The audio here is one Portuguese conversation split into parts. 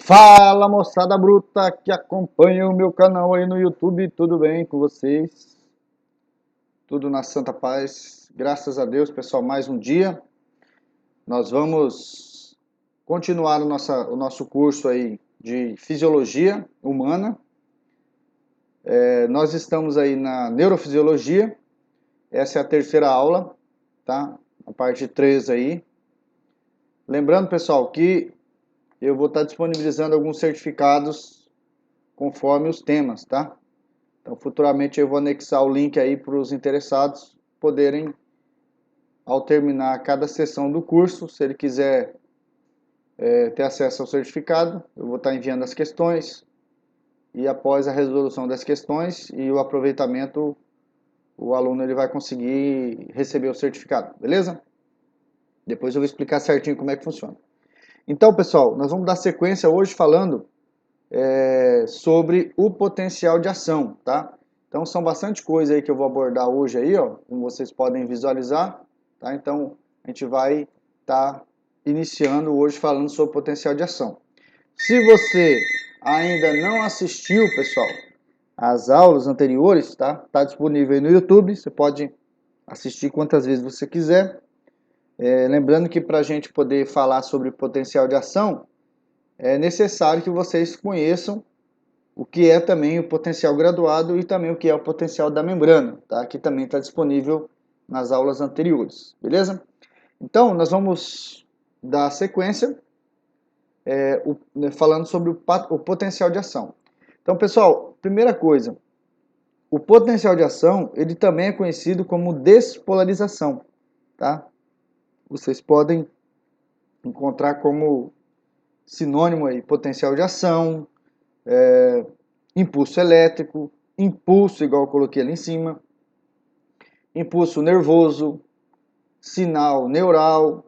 Fala, moçada bruta que acompanha o meu canal aí no YouTube, tudo bem com vocês? Tudo na santa paz, graças a Deus, pessoal. Mais um dia, nós vamos continuar o nosso curso aí de Fisiologia Humana. Nós estamos aí na Neurofisiologia, essa é a terceira aula, tá? A parte 3 aí. Lembrando, pessoal, que eu vou estar disponibilizando alguns certificados conforme os temas, tá? Então, futuramente eu vou anexar o link aí para os interessados poderem, ao terminar cada sessão do curso, se ele quiser ter acesso ao certificado, eu vou estar enviando as questões e após a resolução das questões e o aproveitamento, o aluno ele vai conseguir receber o certificado, beleza? Depois eu vou explicar certinho como é que funciona. Então, pessoal, nós vamos dar sequência hoje falando sobre o potencial de ação, tá? Então são bastante coisa aí que eu vou abordar hoje aí, ó, como vocês podem visualizar, tá? Então a gente vai estar iniciando hoje falando sobre potencial de ação. Se você ainda não assistiu, pessoal, às aulas anteriores, tá? Tá disponível aí no YouTube, você pode assistir quantas vezes você quiser. Lembrando que para a gente poder falar sobre potencial de ação, é necessário que vocês conheçam o que é também o potencial graduado e também o que é o potencial da membrana, tá? Que também está disponível nas aulas anteriores, beleza? Então, nós vamos dar sequência falando sobre o potencial de ação. Então, pessoal, primeira coisa, o potencial de ação, ele também é conhecido como despolarização, tá? Vocês podem encontrar como sinônimo aí, potencial de ação, impulso elétrico, impulso, igual eu coloquei ali em cima, impulso nervoso, sinal neural,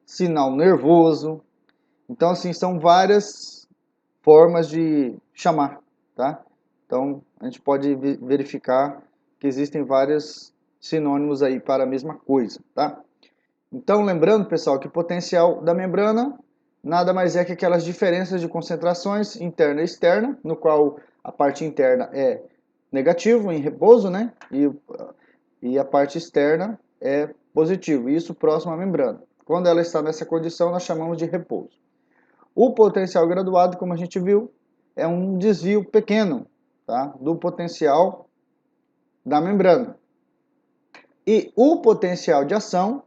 sinal nervoso. Então, assim, são várias formas de chamar, tá? Então, a gente pode verificar que existem vários sinônimos aí para a mesma coisa, tá? Então, lembrando, pessoal, que o potencial da membrana nada mais é que aquelas diferenças de concentrações interna e externa, no qual a parte interna é negativo, em repouso, né? E a parte externa é positivo, isso próximo à membrana. Quando ela está nessa condição, nós chamamos de repouso. O potencial graduado, como a gente viu, é um desvio pequeno, tá? Do potencial da membrana. E o potencial de ação,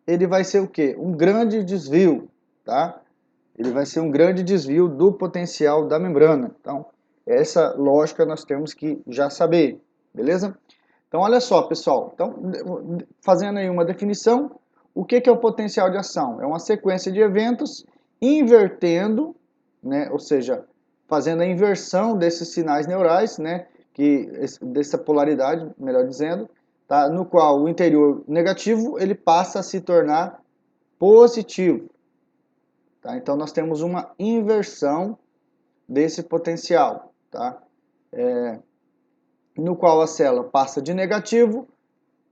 ele vai ser o quê? Um grande desvio, tá? Ele vai ser um grande desvio do potencial da membrana. Então, essa lógica nós temos que já saber, beleza? Então, olha só, pessoal. Então, fazendo aí uma definição, o que é o potencial de ação? É uma sequência de eventos invertendo, né, ou seja, fazendo a inversão desses sinais neurais, né, dessa polaridade, melhor dizendo, tá, no qual o interior negativo ele passa a se tornar positivo. Tá? Então, nós temos uma inversão desse potencial, tá? No qual a célula passa de negativo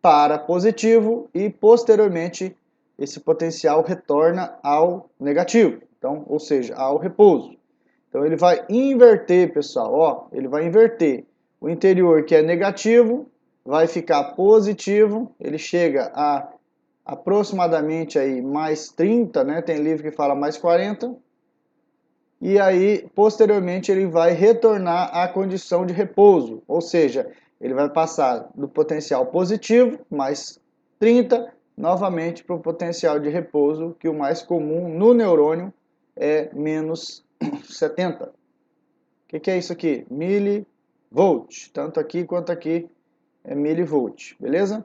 para positivo e posteriormente esse potencial retorna ao negativo, então, ou seja, ao repouso. Então ele vai inverter, pessoal, ó, ele vai inverter. O interior que é negativo vai ficar positivo, ele chega a aproximadamente aí mais 30, né? Tem livro que fala mais 40. E aí, posteriormente, ele vai retornar à condição de repouso, ou seja, ele vai passar do potencial positivo, mais 30, novamente para o potencial de repouso, que o mais comum no neurônio é menos 70. O que é isso aqui? Milivolt. Tanto aqui quanto aqui é milivolt, beleza?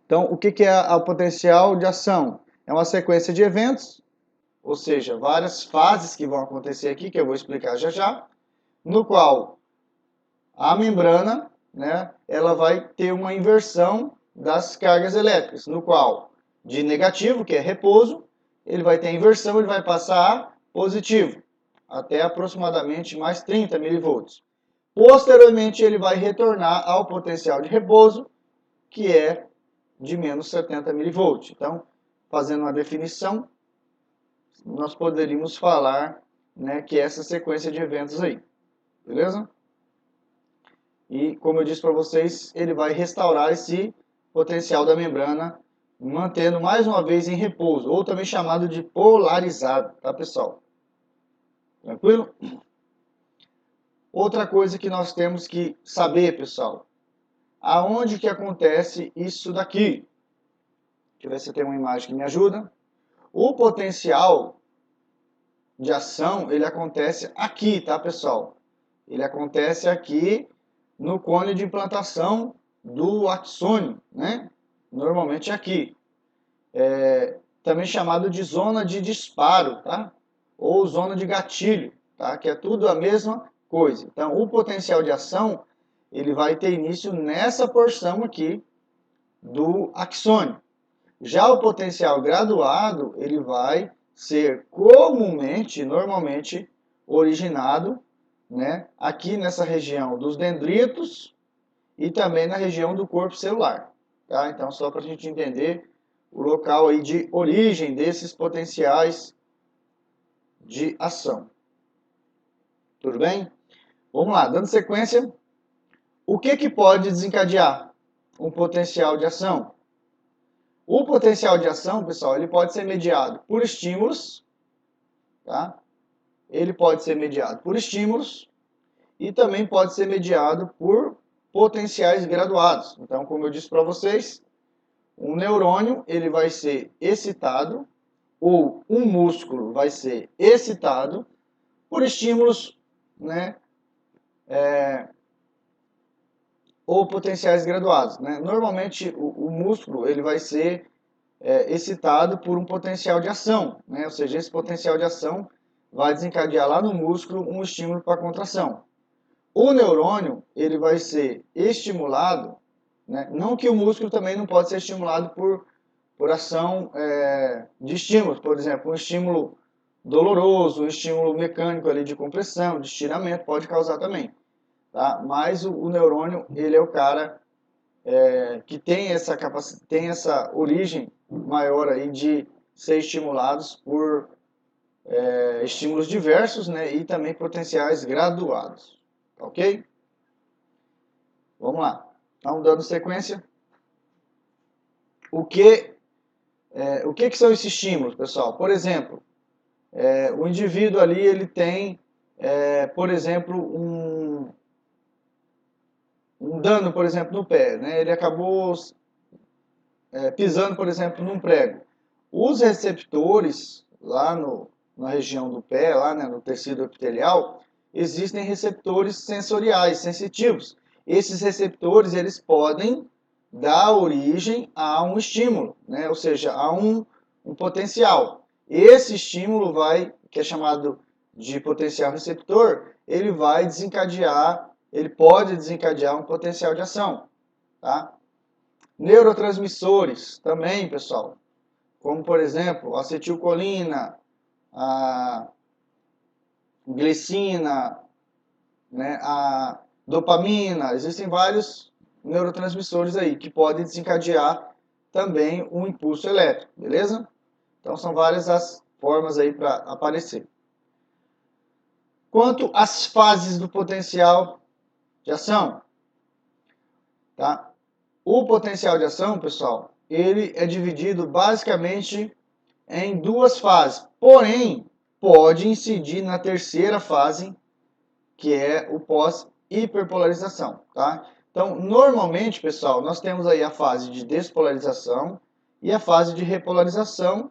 Então, o que é o potencial de ação? É uma sequência de eventos, ou seja, várias fases que vão acontecer aqui, que eu vou explicar já já, no qual a membrana, né, ela vai ter uma inversão das cargas elétricas, no qual de negativo, que é repouso, ele vai ter a inversão, ele vai passar a positivo, até aproximadamente mais 30 milivolts. Posteriormente, ele vai retornar ao potencial de repouso, que é de menos 70 milivolts. Então, fazendo uma definição, nós poderíamos falar, né, que é essa sequência de eventos aí, beleza? E, como eu disse para vocês, ele vai restaurar esse potencial da membrana, mantendo mais uma vez em repouso, ou também chamado de polarizado, tá, pessoal? Tranquilo? Outra coisa que nós temos que saber, pessoal, aonde que acontece isso daqui? Deixa eu ver se tem uma imagem que me ajuda. O potencial de ação, ele acontece aqui, tá, pessoal? Ele acontece aqui no cone de implantação do axônio, né? Normalmente aqui. Também chamado de zona de disparo, tá? Ou zona de gatilho, tá? Que é tudo a mesma coisa. Então, o potencial de ação, ele vai ter início nessa porção aqui do axônio. Já o potencial graduado, ele vai ser comumente, normalmente, originado, né, aqui nessa região dos dendritos e também na região do corpo celular. Tá? Então, só para a gente entender o local aí de origem desses potenciais de ação. Tudo bem? Vamos lá, dando sequência. O que pode desencadear um potencial de ação? O potencial de ação, pessoal, ele pode ser mediado por estímulos, tá? Ele pode ser mediado por estímulos e também pode ser mediado por potenciais graduados. Então, como eu disse para vocês, um neurônio ele vai ser excitado ou um músculo vai ser excitado por estímulos, né? Ou potenciais graduados, né? Normalmente o músculo ele vai ser excitado por um potencial de ação, né? Ou seja, esse potencial de ação vai desencadear lá no músculo um estímulo para a contração. O neurônio ele vai ser estimulado, né? Não que o músculo também não pode ser estimulado por ação de estímulos, por exemplo, um estímulo doloroso, um estímulo mecânico ali de compressão, de estiramento, pode causar também. Tá? Mas o neurônio ele é o cara que tem essa capacidade, tem essa origem maior aí de ser estimulados por estímulos diversos, né, e também potenciais graduados, ok? Vamos lá, então dando sequência. O que são esses estímulos, pessoal? Por exemplo, o indivíduo ali ele tem, por exemplo, um dano, por exemplo, no pé, né? Ele acabou pisando, por exemplo, num prego. Os receptores lá na região do pé, lá, né, no tecido epitelial, existem receptores sensoriais, sensitivos. Esses receptores eles podem dar origem a um estímulo, né, ou seja, a um potencial. Esse estímulo que é chamado de potencial receptor, ele vai desencadear, ele pode desencadear um potencial de ação, tá? Neurotransmissores também, pessoal, como por exemplo, a acetilcolina, a glicina, né, a dopamina, existem vários neurotransmissores aí que podem desencadear também um impulso elétrico, beleza? Então são várias as formas aí para aparecer. Quanto às fases do potencial de ação, tá? O potencial de ação, pessoal, ele é dividido basicamente em duas fases, porém pode incidir na terceira fase, que é o pós-hiperpolarização, tá? Então, normalmente, pessoal, nós temos aí a fase de despolarização e a fase de repolarização,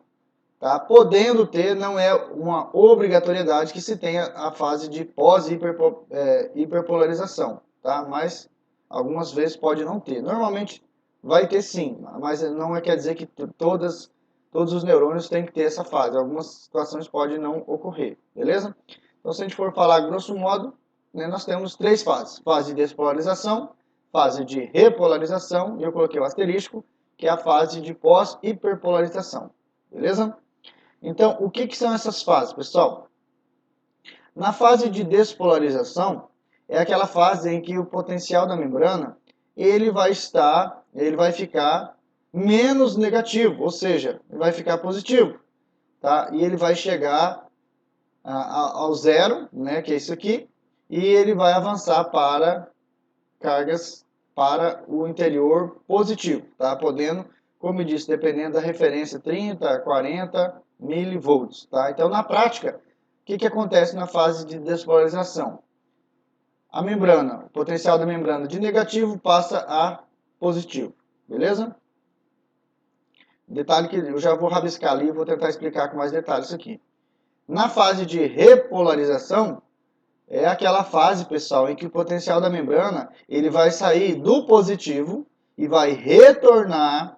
tá? Podendo ter, não é uma obrigatoriedade que se tenha a fase de pós-hiperpolarização, tá? Mas algumas vezes pode não ter. Normalmente vai ter sim, mas não quer dizer que todos os neurônios têm que ter essa fase. Algumas situações podem não ocorrer, beleza? Então, se a gente for falar grosso modo, né, nós temos três fases. Fase de despolarização, fase de repolarização, e eu coloquei o asterisco, que é a fase de pós-hiperpolarização, beleza? Então, o que são essas fases, pessoal? Na fase de despolarização, é aquela fase em que o potencial da membrana ele vai ficar menos negativo, ou seja, vai ficar positivo. tá? E ele vai chegar ao zero, né, que é isso aqui, e ele vai avançar para cargas para o interior positivo, tá? Podendo, como eu disse, dependendo da referência 30, 40 milivolts, tá? Então, na prática, o que acontece na fase de despolarização? A membrana, o potencial da membrana de negativo passa a positivo, beleza? Detalhe que eu já vou rabiscar ali e vou tentar explicar com mais detalhes isso aqui. Na fase de repolarização, é aquela fase, pessoal, em que o potencial da membrana ele vai sair do positivo e vai retornar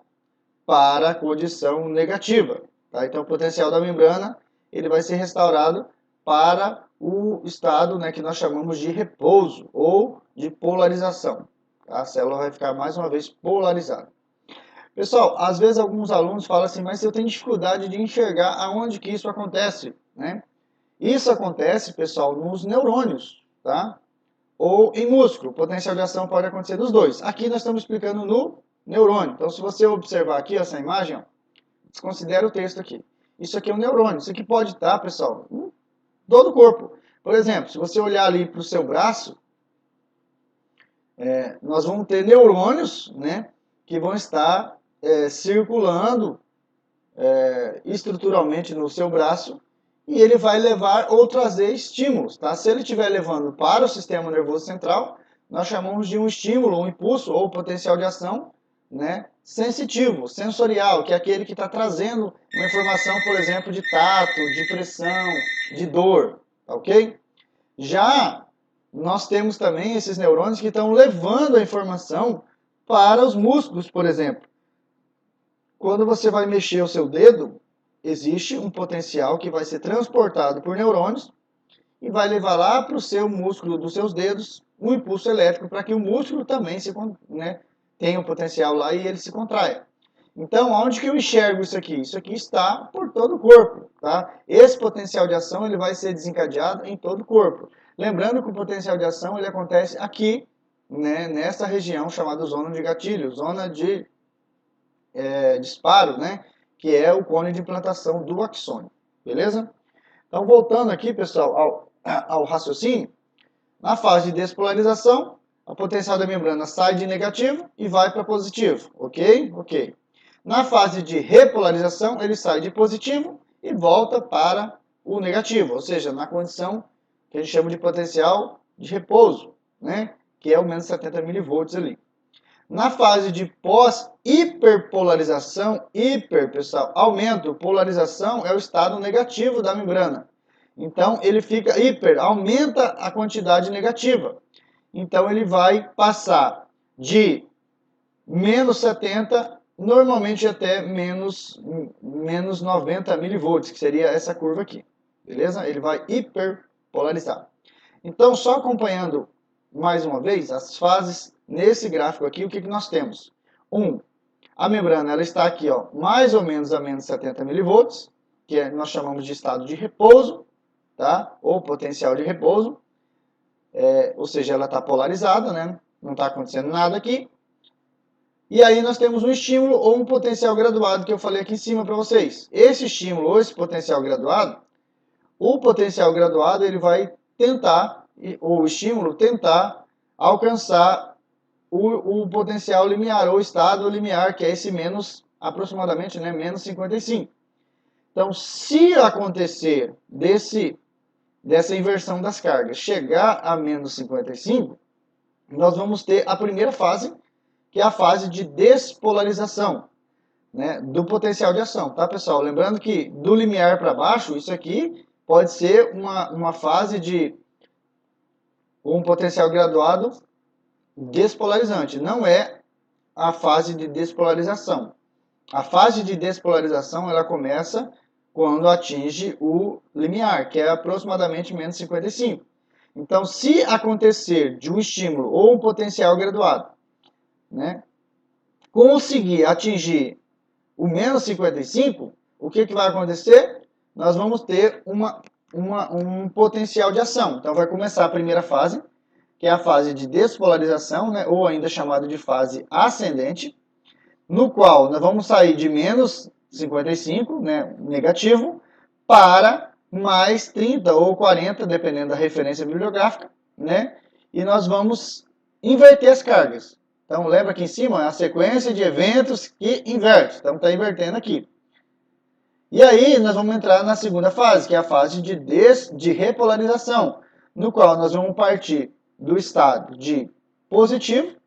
para a condição negativa. Tá? Então, o potencial da membrana ele vai ser restaurado para o estado, né, que nós chamamos de repouso ou de polarização. A célula vai ficar mais uma vez polarizada. Pessoal, às vezes alguns alunos falam assim, mas eu tenho dificuldade de enxergar aonde que isso acontece, né? Isso acontece, pessoal, nos neurônios, tá? Ou em músculo. O potencial de ação pode acontecer nos dois. Aqui nós estamos explicando no neurônio. Então, se você observar aqui essa imagem, ó, desconsidera o texto aqui. Isso aqui é um neurônio. Isso aqui pode estar, pessoal, em todo o corpo. Por exemplo, se você olhar ali para o seu braço, nós vamos ter neurônios, né, que vão estar circulando estruturalmente no seu braço, e ele vai levar ou trazer estímulos, tá? Se ele estiver levando para o sistema nervoso central, nós chamamos de um estímulo, um impulso ou potencial de ação, né, sensitivo, sensorial, que é aquele que está trazendo uma informação, por exemplo, de tato, de pressão, de dor, ok? Já nós temos também esses neurônios que estão levando a informação para os músculos, por exemplo. Quando você vai mexer o seu dedo, existe um potencial que vai ser transportado por neurônios e vai levar lá para o seu músculo dos seus dedos um impulso elétrico para que o músculo também tenha um potencial lá e ele se contraia. Então, onde que eu enxergo isso aqui? Isso aqui está por todo o corpo, tá? Esse potencial de ação ele vai ser desencadeado em todo o corpo. Lembrando que o potencial de ação ele acontece aqui, né, nessa região chamada zona de gatilho, zona de disparo, né, que é o cone de implantação do axônio, beleza? Então, voltando aqui, pessoal, ao raciocínio, na fase de despolarização, a potencial da membrana sai de negativo e vai para positivo, ok? Ok. Na fase de repolarização, ele sai de positivo e volta para o negativo, ou seja, na condição que a gente chama de potencial de repouso, né, que é o menos 70 milivolts ali. Na fase de pós-hiperpolarização, pessoal, aumento, polarização é o estado negativo da membrana. Então, ele fica aumenta a quantidade negativa. Então, ele vai passar de menos 70, normalmente até menos 90 milivolts, que seria essa curva aqui. Beleza? Ele vai hiperpolarizar. Então, só acompanhando mais uma vez as fases. Nesse gráfico aqui, o que nós temos? A membrana ela está aqui, ó, mais ou menos a menos 70 milivolts, que nós chamamos de estado de repouso, tá? Ou potencial de repouso. Ou seja, ela está polarizada, né? Não está acontecendo nada aqui. E aí nós temos um estímulo ou um potencial graduado, que eu falei aqui em cima para vocês. Esse estímulo ou esse potencial graduado, o potencial graduado ele vai tentar, ou o estímulo tentar alcançar o potencial limiar, ou estado limiar, que é esse menos, aproximadamente, né, menos 55. Então, se acontecer dessa inversão das cargas chegar a menos 55, nós vamos ter a primeira fase, que é a fase de despolarização, né, do potencial de ação, tá, pessoal? Lembrando que do limiar para baixo, isso aqui pode ser uma fase de um potencial graduado despolarizante, não é a fase de despolarização. A fase de despolarização ela começa quando atinge o limiar, que é aproximadamente menos 55. Então, se acontecer de um estímulo ou um potencial graduado, né, conseguir atingir o menos 55, o que vai acontecer? Nós vamos ter um potencial de ação. Então, vai começar a primeira fase, que é a fase de despolarização, né, ou ainda chamada de fase ascendente, no qual nós vamos sair de menos 55, né, negativo, para mais 30 ou 40, dependendo da referência bibliográfica, né? E nós vamos inverter as cargas. Então, lembra aqui em cima, é a sequência de eventos que inverte. Então, está invertendo aqui. E aí, nós vamos entrar na segunda fase, que é a fase de repolarização, no qual nós vamos partir do estado de positivo,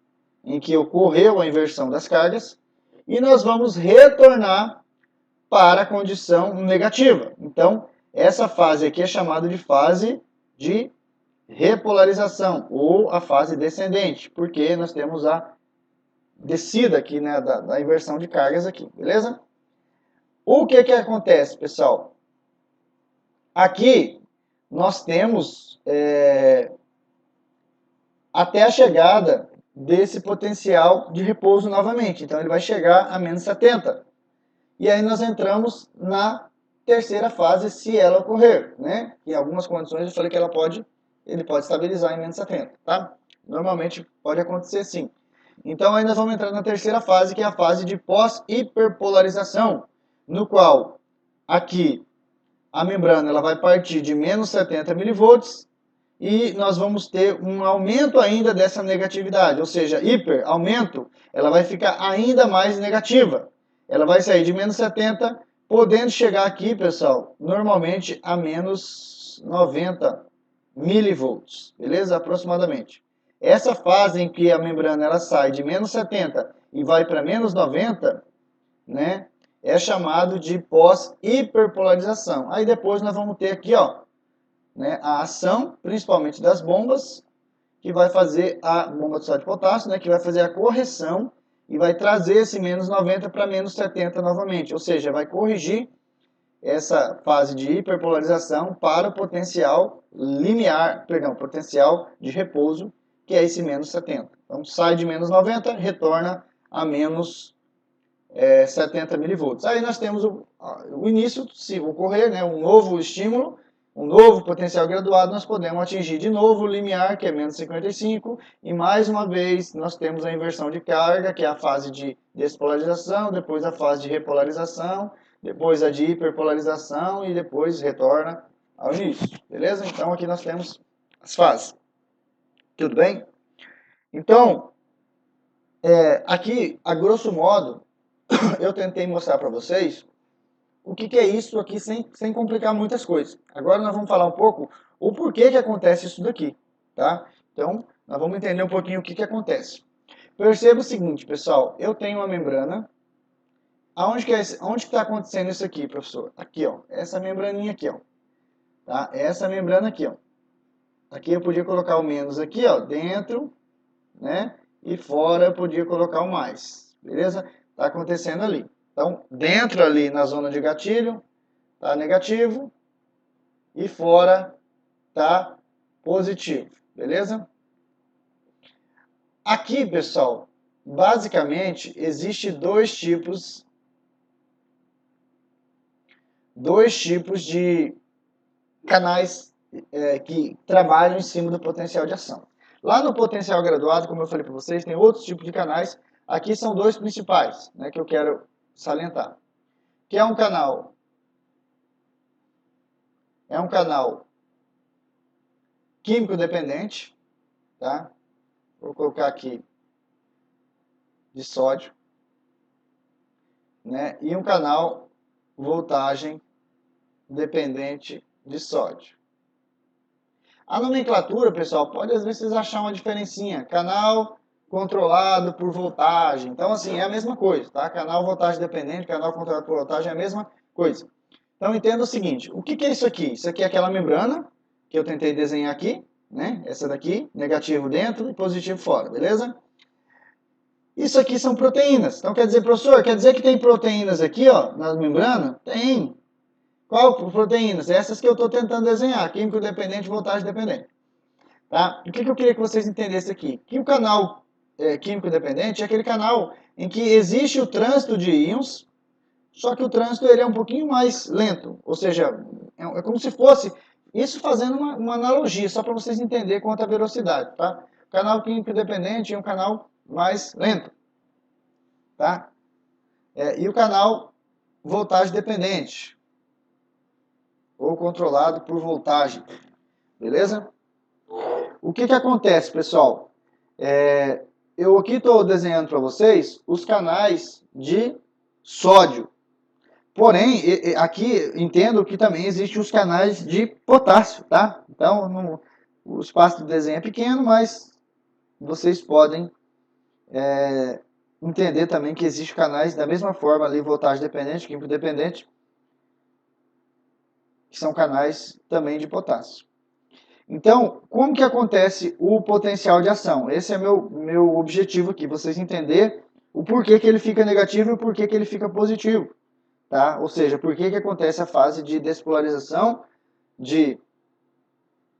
em que ocorreu a inversão das cargas, e nós vamos retornar para a condição negativa. Então, essa fase aqui é chamada de fase de repolarização, ou a fase descendente, porque nós temos a descida aqui, né, da inversão de cargas aqui, beleza? O que acontece, pessoal? Aqui nós temos até a chegada desse potencial de repouso novamente. Então ele vai chegar a menos 70. E aí nós entramos na terceira fase, se ela ocorrer, né? Em algumas condições eu falei que ele pode estabilizar em menos 70, tá? Normalmente pode acontecer sim. Então aí nós vamos entrar na terceira fase, que é a fase de pós-hiperpolarização, no qual aqui a membrana ela vai partir de menos 70 milivolts e nós vamos ter um aumento ainda dessa negatividade, ou seja, hiper, aumento, ela vai ficar ainda mais negativa. Ela vai sair de menos 70, podendo chegar aqui, pessoal, normalmente a menos 90 milivolts, beleza? Aproximadamente. Essa fase em que a membrana ela sai de menos 70 e vai para menos 90, né, é chamado de pós-hiperpolarização. Aí depois nós vamos ter aqui, ó, né, a ação, principalmente das bombas, que vai fazer a bomba de sódio de potássio, né, que vai fazer a correção e vai trazer esse menos 90 para menos 70 novamente. Ou seja, vai corrigir essa fase de hiperpolarização para o potencial limiar, perdão, potencial de repouso, que é esse menos 70. Então sai de menos 90, retorna a menos 70 milivolts. Aí nós temos o início, se ocorrer, né, um novo estímulo, um novo potencial graduado, nós podemos atingir de novo o limiar, que é menos 55, e mais uma vez nós temos a inversão de carga, que é a fase de despolarização, depois a fase de repolarização, depois a de hiperpolarização e depois retorna ao início, beleza? Então aqui nós temos as fases. Tudo bem? Então, aqui, a grosso modo, eu tentei mostrar para vocês o que é isso aqui sem complicar muitas coisas. Agora nós vamos falar um pouco o porquê que acontece isso daqui, tá? Então, nós vamos entender um pouquinho o que acontece. Perceba o seguinte, pessoal, eu tenho uma membrana. Onde que está acontecendo isso aqui, professor? Aqui, ó, essa membraninha aqui, ó. Tá? Essa membrana aqui, ó. Aqui eu podia colocar o menos aqui, ó, dentro, né? E fora eu podia colocar o mais, beleza? Está acontecendo ali. Então, dentro ali na zona de gatilho, está negativo. E fora está positivo, beleza? Aqui, pessoal, basicamente, existe dois tipos de canais que trabalham em cima do potencial de ação. Lá no potencial graduado, como eu falei para vocês, tem outros tipos de canais. Aqui são dois principais, né, que eu quero salientar. Que é um canal químico dependente, tá? Vou colocar aqui de sódio, né? E um canal voltagem dependente de sódio. A nomenclatura, pessoal, pode às vezes achar uma diferencinha. Canal controlado por voltagem. Então, assim, é a mesma coisa, tá? Canal voltagem dependente, canal controlado por voltagem é a mesma coisa. Então, entenda o seguinte, o que é isso aqui? Isso aqui é aquela membrana que eu tentei desenhar aqui, né? Essa daqui, negativo dentro e positivo fora, beleza? Isso aqui são proteínas. Então, quer dizer, professor, quer dizer que tem proteínas aqui, ó, na membrana? Tem. Qual proteínas? Essas que eu estou tentando desenhar, químico dependente, voltagem dependente. Tá? O que eu queria que vocês entendessem aqui? Que o canal químico dependente é aquele canal em que existe o trânsito de íons, só que o trânsito ele é um pouquinho mais lento. Ou seja, é como se fosse, isso fazendo uma analogia, só para vocês entenderem quanto à velocidade. Tá? O canal químico dependente é um canal mais lento. Tá? E o canal voltagem dependente ou controlado por voltagem, beleza? O que acontece, pessoal? Eu aqui estou desenhando para vocês os canais de sódio. Porém, aqui entendo que também existem os canais de potássio, tá? Então, o espaço do desenho é pequeno, mas vocês podem entender também que existem canais da mesma forma ali, voltagem dependente, químico dependente, que são canais também de potássio. Então, como que acontece o potencial de ação? Esse é meu objetivo aqui, vocês entenderem o porquê que ele fica negativo e o porquê que ele fica positivo. Tá? Ou seja, por que acontece a fase de despolarização, de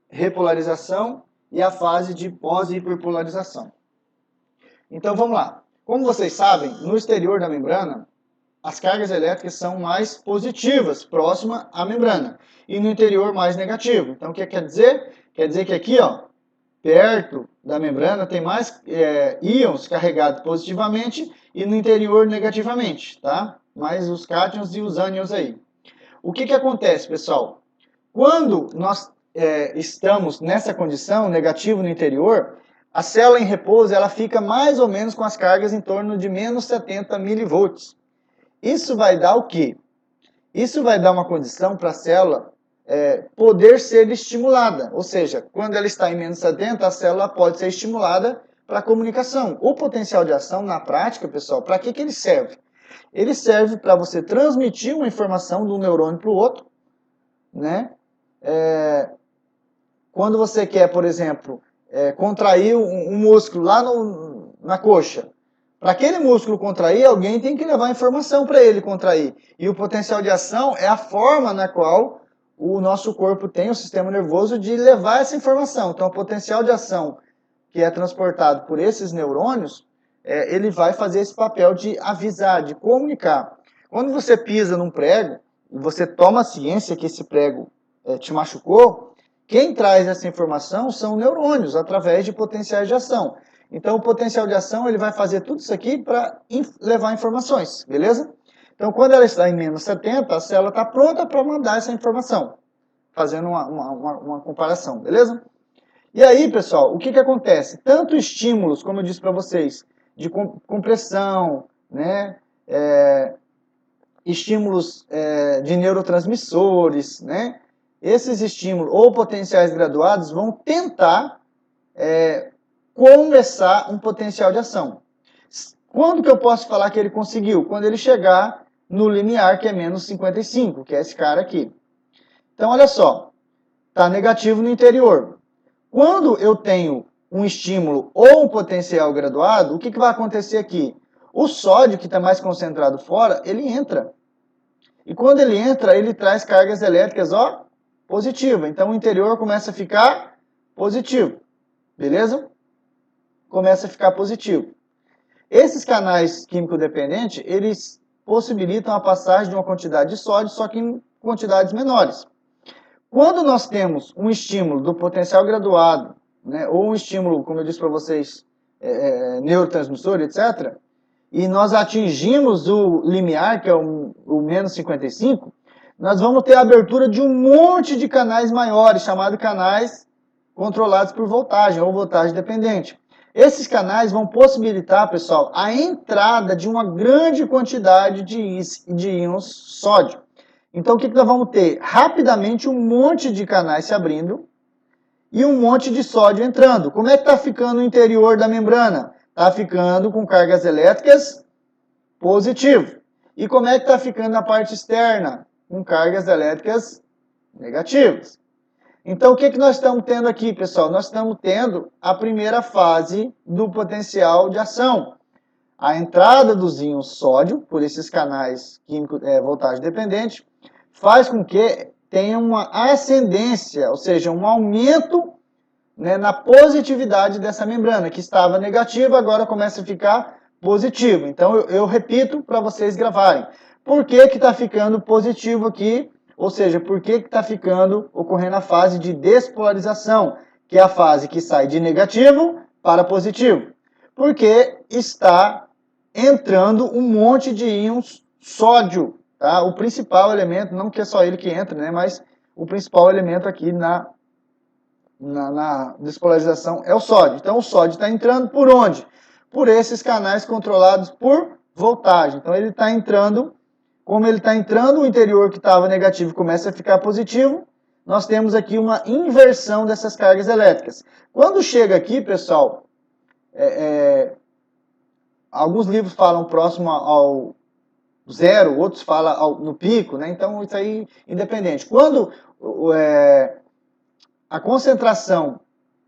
repolarização e a fase de pós-hiperpolarização. Então vamos lá. Como vocês sabem, no exterior da membrana, as cargas elétricas são mais positivas, próxima à membrana, e no interior mais negativo. Então o que quer dizer? Quer dizer que aqui, ó, perto da membrana tem mais íons carregados positivamente e no interior negativamente, tá? Mais os cátions e os ânions aí. O que acontece, pessoal? Quando nós estamos nessa condição, negativo no interior, a célula em repouso ela fica mais ou menos com as cargas em torno de menos 70 milivolts. Isso vai dar o quê? Isso vai dar uma condição para a célula poder ser estimulada. Ou seja, quando ela está em menos 70, a célula pode ser estimulada para a comunicação. O potencial de ação, na prática, pessoal, para que ele serve? Ele serve para você transmitir uma informação de um neurônio para o outro, né? Quando você quer, por exemplo, contrair um músculo lá na coxa, para aquele músculo contrair, alguém tem que levar informação para ele contrair. E o potencial de ação é a forma na qual o nosso corpo tem, o sistema nervoso, de levar essa informação. Então, o potencial de ação que é transportado por esses neurônios, ele vai fazer esse papel de avisar, de comunicar. Quando você pisa num prego, e você toma ciência que esse prego te machucou, quem traz essa informação são neurônios, através de potenciais de ação. Então, o potencial de ação ele vai fazer tudo isso aqui para levar informações, beleza? Então, quando ela está em menos 70, a célula está pronta para mandar essa informação, fazendo uma comparação, beleza? E aí, pessoal, o que acontece? Tanto estímulos, como eu disse para vocês, de compressão, né? Estímulos de neurotransmissores, né? Esses estímulos ou potenciais graduados vão tentar começar um potencial de ação. Quando que eu posso falar que ele conseguiu? Quando ele chegar no limiar, que é menos 55, que é esse cara aqui. Então, olha só, está negativo no interior. Quando eu tenho um estímulo ou um potencial graduado, o que vai acontecer aqui? O sódio, que está mais concentrado fora, ele entra. E quando ele entra, ele traz cargas elétricas, ó, positivas. Então o interior começa a ficar positivo. Beleza? Começa a ficar positivo. Esses canais químico-dependentes, eles possibilitam a passagem de uma quantidade de sódio, só que em quantidades menores. Quando nós temos um estímulo do potencial graduado, né, ou um estímulo, como eu disse para vocês, neurotransmissor, etc., e nós atingimos o limiar, que é o menos 55, nós vamos ter a abertura de um monte de canais maiores, chamados canais controlados por voltagem, ou voltagem dependente. Esses canais vão possibilitar, pessoal, a entrada de uma grande quantidade de íons sódio. Então, o que nós vamos ter? Rapidamente, um monte de canais se abrindo e um monte de sódio entrando. Como é que está ficando o interior da membrana? Está ficando com cargas elétricas positivo. E como é que está ficando a parte externa? Com cargas elétricas negativas. Então, o que nós estamos tendo aqui, pessoal? Nós estamos tendo a primeira fase do potencial de ação. A entrada dos íons sódio, por esses canais químicos voltagem dependente, faz com que tenha uma ascendência, ou seja, um aumento, né, na positividade dessa membrana, que estava negativa, agora começa a ficar positivo. Então, eu repito para vocês gravarem. Por que está ficando positivo aqui? Ou seja, por que está ocorrendo a fase de despolarização, que é a fase que sai de negativo para positivo? Porque está entrando um monte de íons sódio, tá? O principal elemento, não que é só ele que entra, né? Mas o principal elemento aqui na despolarização é o sódio. Então o sódio está entrando por onde? Por esses canais controlados por voltagem. Então ele está entrando, como ele está entrando, o interior que estava negativo começa a ficar positivo. Nós temos aqui uma inversão dessas cargas elétricas. Quando chega aqui, pessoal, alguns livros falam próximo ao zero, outros falam no pico, né? Então isso aí independente. Quando a concentração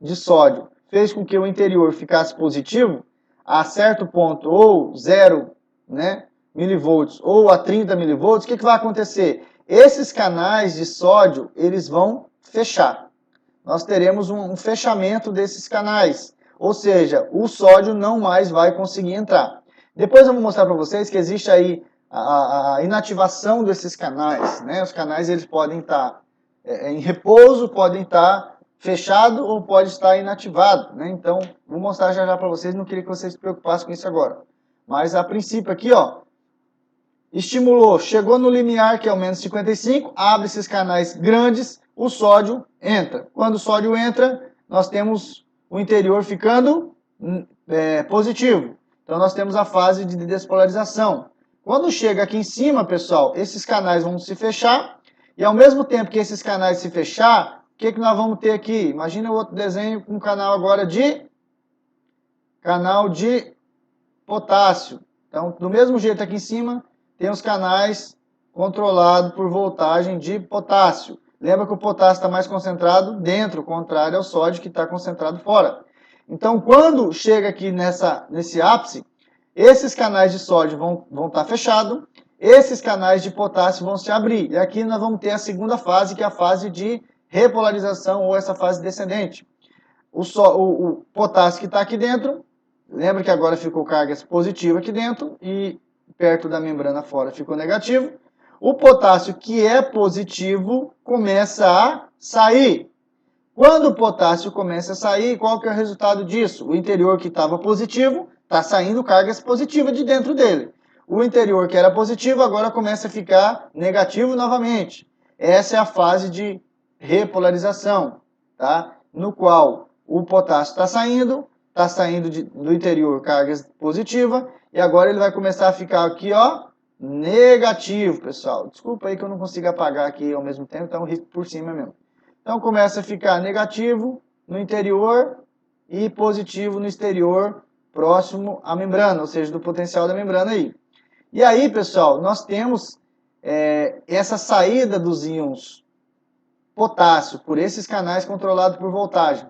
de sódio fez com que o interior ficasse positivo, a certo ponto, ou 0, né, milivolts, ou a 30 milivolts, o que vai acontecer? Esses canais de sódio, eles vão fechar. Nós teremos um fechamento desses canais, ou seja, o sódio não mais vai conseguir entrar. Depois eu vou mostrar para vocês que existe aí a inativação desses canais, né? Os canais eles podem estar em repouso, podem estar fechado ou pode estar inativado, né? Então, vou mostrar já para vocês, não queria que vocês se preocupassem com isso agora. Mas a princípio aqui, ó, estimulou, chegou no limiar que é o menos 55, abre esses canais grandes, o sódio entra. Quando o sódio entra, nós temos o interior ficando positivo. Então nós temos a fase de despolarização. Quando chega aqui em cima, pessoal, esses canais vão se fechar, e ao mesmo tempo que esses canais se fechar, o que nós vamos ter aqui? Imagina o outro desenho com um canal agora de potássio. Então, do mesmo jeito aqui em cima, tem os canais controlados por voltagem de potássio. Lembra que o potássio está mais concentrado dentro, contrário ao sódio que está concentrado fora. Então, quando chega aqui nesse ápice, esses canais de sódio vão estar fechados, esses canais de potássio vão se abrir. E aqui nós vamos ter a segunda fase, que é a fase de repolarização, ou essa fase descendente. O potássio que está aqui dentro, lembra que agora ficou carga positiva aqui dentro, e perto da membrana fora ficou negativo. O potássio que é positivo começa a sair. Quando o potássio começa a sair, qual que é o resultado disso? O interior que estava positivo, está saindo cargas positivas de dentro dele. O interior que era positivo agora começa a ficar negativo novamente. Essa é a fase de repolarização, tá? No qual o potássio está saindo do interior cargas positivas, e agora ele vai começar a ficar aqui, ó, negativo, pessoal. Desculpa aí que eu não consigo apagar aqui ao mesmo tempo, então risco por cima mesmo. Então começa a ficar negativo no interior e positivo no exterior, próximo à membrana, ou seja, do potencial da membrana aí. E aí, pessoal, nós temos essa saída dos íons potássio por esses canais controlados por voltagem.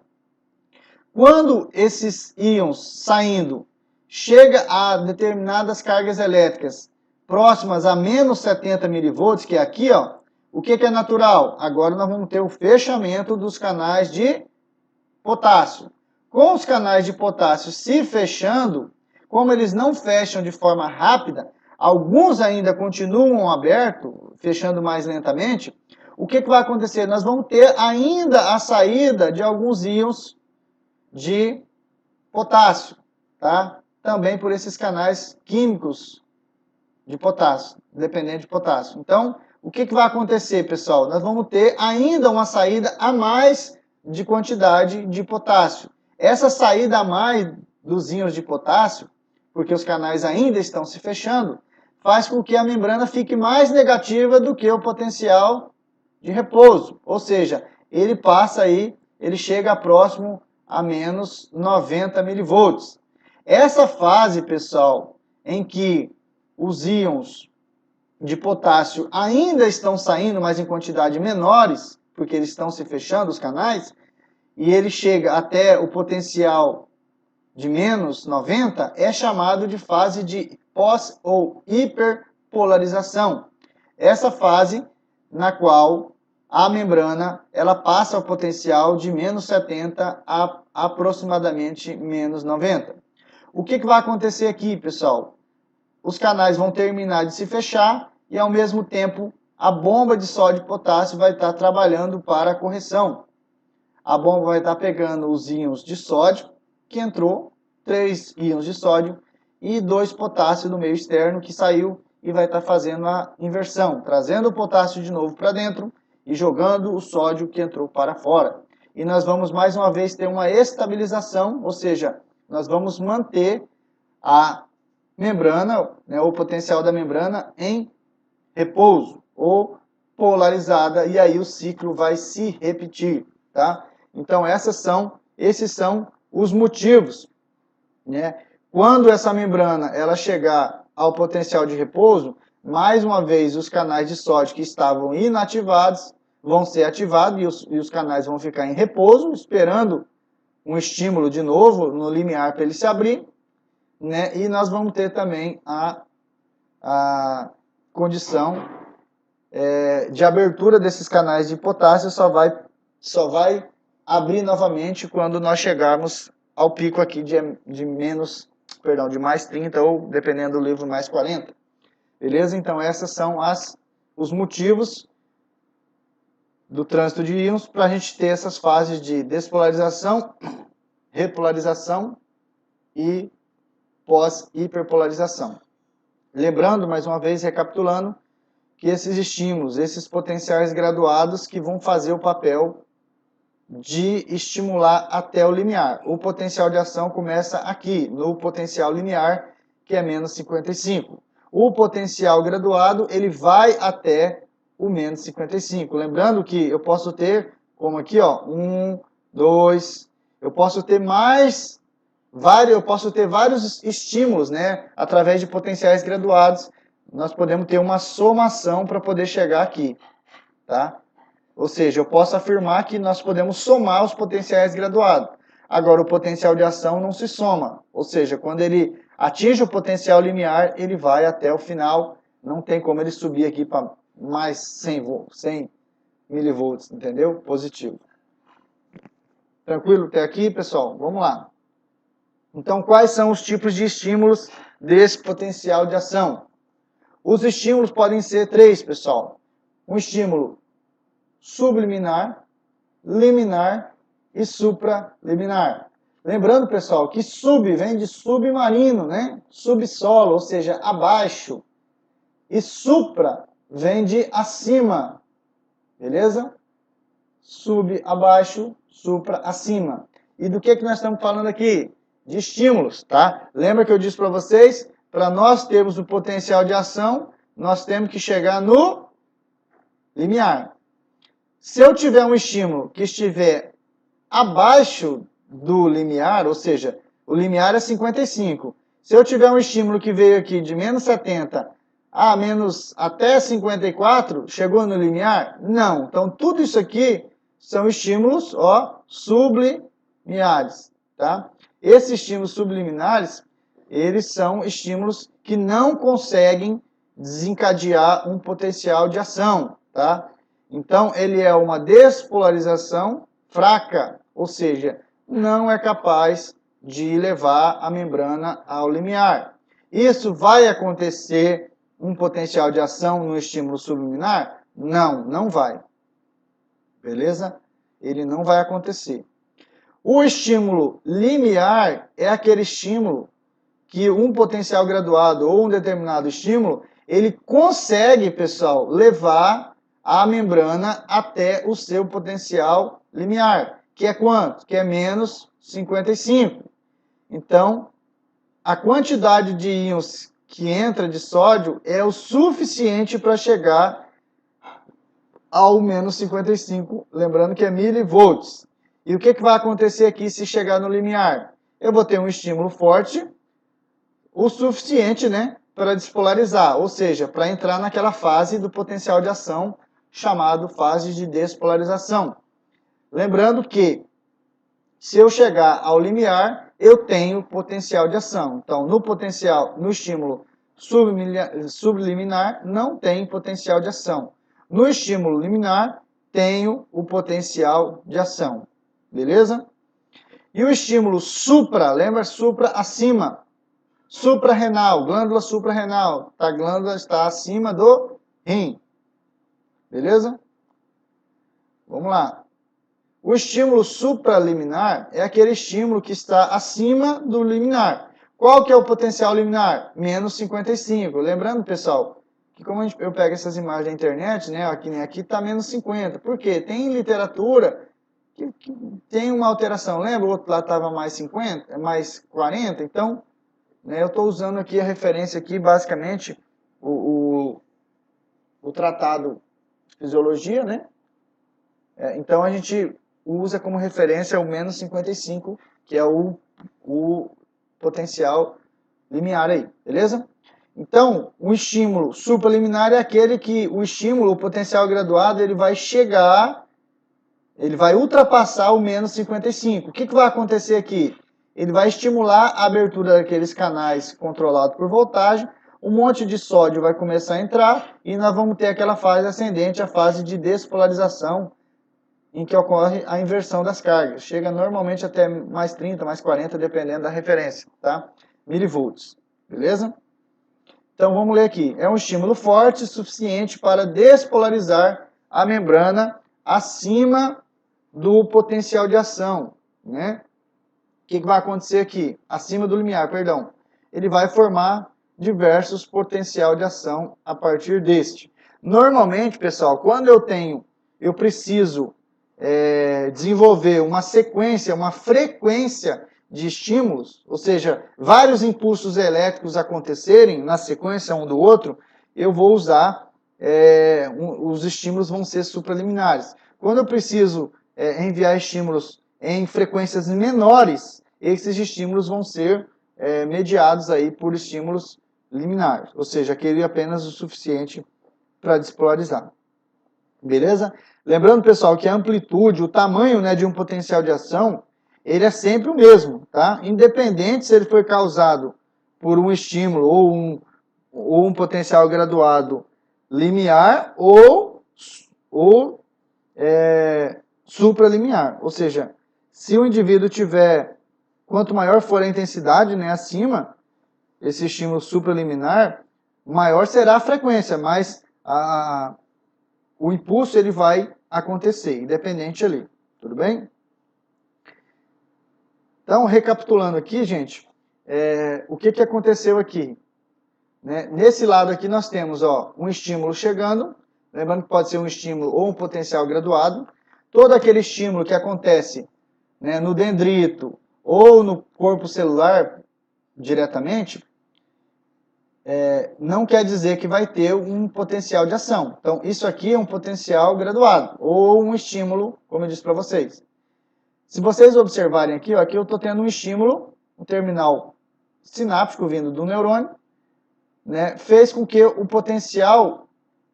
Quando esses íons saindo chega a determinadas cargas elétricas próximas a menos 70 milivolts, que é aqui, ó, o que é natural? Agora nós vamos ter o fechamento dos canais de potássio. Com os canais de potássio se fechando, como eles não fecham de forma rápida, alguns ainda continuam abertos, fechando mais lentamente, o que vai acontecer? Nós vamos ter ainda a saída de alguns íons de potássio, tá? Também por esses canais químicos de potássio, dependente de potássio. Então, o que vai acontecer, pessoal? Nós vamos ter ainda uma saída a mais de quantidade de potássio. Essa saída a mais dos íons de potássio, porque os canais ainda estão se fechando, faz com que a membrana fique mais negativa do que o potencial de repouso. Ou seja, ele passa aí, ele chega próximo a menos 90 milivolts. Essa fase, pessoal, em que os íons de potássio ainda estão saindo, mas em quantidade menores, porque eles estão se fechando os canais, e ele chega até o potencial de menos 90, é chamado de fase de pós ou hiperpolarização. Essa fase na qual a membrana ela passa o potencial de menos 70 a aproximadamente menos 90. O que vai acontecer aqui, pessoal? Os canais vão terminar de se fechar e, ao mesmo tempo, a bomba de sódio e potássio vai estar trabalhando para a correção. A bomba vai estar pegando os íons de sódio, que entrou, 3 íons de sódio, e 2 potássio do meio externo, que saiu, e vai estar fazendo a inversão, trazendo o potássio de novo para dentro e jogando o sódio que entrou para fora. E nós vamos mais uma vez ter uma estabilização, ou seja, nós vamos manter a membrana, né, o potencial da membrana em repouso ou polarizada, e aí o ciclo vai se repetir, tá? Então esses são os motivos, né? Quando essa membrana ela chegar ao potencial de repouso, mais uma vez os canais de sódio que estavam inativados vão ser ativados e os canais vão ficar em repouso, esperando um estímulo de novo no limiar para ele se abrir, né? E nós vamos ter também a condição de abertura desses canais de potássio só vai abrir novamente quando nós chegarmos ao pico aqui de mais 30 ou, dependendo do livro, mais 40. Beleza? Então, esses são os motivos do trânsito de íons para a gente ter essas fases de despolarização, repolarização e pós-hiperpolarização. Lembrando, mais uma vez, recapitulando, que esses estímulos, esses potenciais graduados que vão fazer o papel de estimular até o limiar. O potencial de ação começa aqui, no potencial limiar, que é menos 55. O potencial graduado, ele vai até o menos 55. Lembrando que eu posso ter, como aqui, ó, 1, 2, eu posso ter vários estímulos, né, através de potenciais graduados. Nós podemos ter uma somação para poder chegar aqui, tá? Ou seja, eu posso afirmar que nós podemos somar os potenciais graduados. Agora, o potencial de ação não se soma. Ou seja, quando ele atinge o potencial limiar, ele vai até o final. Não tem como ele subir aqui para mais 100 milivolts, entendeu? Positivo. Tranquilo até aqui, pessoal? Vamos lá. Então, quais são os tipos de estímulos desse potencial de ação? Os estímulos podem ser 3, pessoal. Um estímulo subliminar, liminar e supraliminar. Lembrando, pessoal, que sub vem de submarino, né? Subsolo, ou seja, abaixo. E supra vem de acima, beleza? Sub, abaixo, supra, acima. E do que nós estamos falando aqui? De estímulos, tá? Lembra que eu disse para vocês, para nós termos o potencial de ação, nós temos que chegar no limiar. Se eu tiver um estímulo que estiver abaixo do limiar, ou seja, o limiar é 55. Se eu tiver um estímulo que veio aqui de menos 70 a até 54, chegou no limiar? Não. Então, tudo isso aqui são estímulos, ó, subliminares, tá? Esses estímulos subliminares, eles são estímulos que não conseguem desencadear um potencial de ação, tá? Então, ele é uma despolarização fraca, ou seja, não é capaz de levar a membrana ao limiar. Isso vai acontecer um potencial de ação no estímulo subliminar? Não, não vai. Beleza? Ele não vai acontecer. O estímulo limiar é aquele estímulo que um potencial graduado ou um determinado estímulo, ele consegue, pessoal, levar a membrana até o seu potencial limiar, que é quanto? Que é menos 55. Então, a quantidade de íons que entra de sódio é o suficiente para chegar ao menos 55, lembrando que é milivolts. E o que vai acontecer aqui se chegar no limiar? Eu vou ter um estímulo forte, o suficiente, né, para despolarizar, ou seja, para entrar naquela fase do potencial de ação chamado fase de despolarização. Lembrando que se eu chegar ao limiar, eu tenho potencial de ação. Então, no estímulo subliminar, não tem potencial de ação. No estímulo liminar, tenho o potencial de ação. Beleza? E o estímulo supra, lembra? Supra, acima. Suprarrenal, glândula suprarrenal. A glândula está acima do rim. Beleza? Vamos lá. O estímulo supraliminar é aquele estímulo que está acima do liminar. Qual que é o potencial liminar? Menos 55. Lembrando, pessoal, que como eu pego essas imagens da internet, né, aqui tá menos 50. Por quê? Tem literatura que tem uma alteração. Lembra? O outro lá estava mais 50, mais 40. Então, né, eu estou usando aqui a referência aqui, basicamente, o tratado de fisiologia, né? Então, a gente usa como referência o menos 55, que é o potencial limiar aí, beleza? Então, o estímulo supraliminar é aquele que o estímulo, o potencial graduado, ele vai chegar, ele vai ultrapassar o menos 55. O que vai acontecer aqui? Ele vai estimular a abertura daqueles canais controlados por voltagem, um monte de sódio vai começar a entrar e nós vamos ter aquela fase ascendente, a fase de despolarização, em que ocorre a inversão das cargas. Chega normalmente até mais 30, mais 40, dependendo da referência, tá? Milivolts, beleza? Então vamos ler aqui. É um estímulo forte suficiente para despolarizar a membrana acima do potencial de ação, né? O que vai acontecer aqui? Acima do limiar, perdão. Ele vai formar diversos potencial de ação a partir deste. Normalmente, pessoal, quando eu preciso desenvolver uma sequência, uma frequência de estímulos, ou seja, vários impulsos elétricos acontecerem na sequência um do outro, eu vou usar, os estímulos vão ser supraliminares. Quando eu preciso enviar estímulos em frequências menores, esses estímulos vão ser mediados aí por estímulos liminares, ou seja, aquele apenas o suficiente para despolarizar. Beleza? Lembrando, pessoal, que a amplitude, o tamanho, né, de um potencial de ação, ele é sempre o mesmo, tá? Independente se ele foi causado por um estímulo ou um potencial graduado limiar ou supralimiar. Ou seja, se o indivíduo tiver, quanto maior for a intensidade, né, acima, esse estímulo supraliminar, maior será a frequência, mas o impulso ele vai acontecer, independente ali, tudo bem? Então, recapitulando aqui, gente, o que aconteceu aqui? Né? Nesse lado aqui nós temos um estímulo chegando, lembrando que pode ser um estímulo ou um potencial graduado. Todo aquele estímulo que acontece, né, no dendrito ou no corpo celular diretamente, não quer dizer que vai ter um potencial de ação. Então, isso aqui é um potencial graduado, ou um estímulo, como eu disse para vocês. Se vocês observarem aqui, aqui eu estou tendo um estímulo, um terminal sináptico vindo do neurônio, né, fez com que o potencial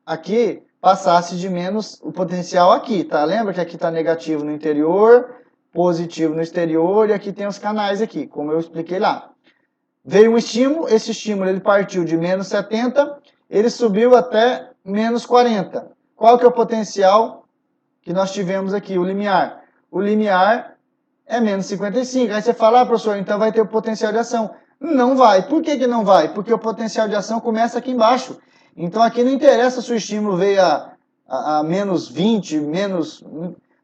aqui passasse de menos o potencial aqui, tá? Lembra que aqui está negativo no interior, positivo no exterior, e aqui tem os canais aqui, como eu expliquei lá. Veio um estímulo, esse estímulo ele partiu de menos 70, ele subiu até menos 40. Qual que é o potencial que nós tivemos aqui, o limiar? O limiar é menos 55. Aí você fala, professor, então vai ter o potencial de ação. Não vai. Por que não vai? Porque o potencial de ação começa aqui embaixo. Então aqui não interessa se o estímulo veio a menos 20, menos...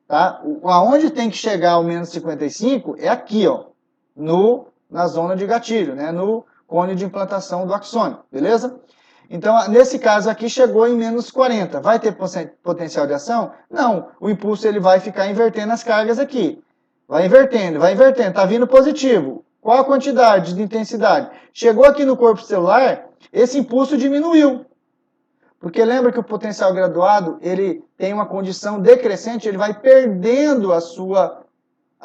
Tá? Aonde tem que chegar o menos 55 é aqui, ó, na zona de gatilho, né? No cone de implantação do axônio, beleza? Então, nesse caso aqui, chegou em menos 40. Vai ter potencial de ação? Não. O impulso ele vai ficar invertendo as cargas aqui. Vai invertendo, está vindo positivo. Qual a quantidade de intensidade? Chegou aqui no corpo celular, esse impulso diminuiu. Porque lembra que o potencial graduado, ele tem uma condição decrescente, ele vai perdendo a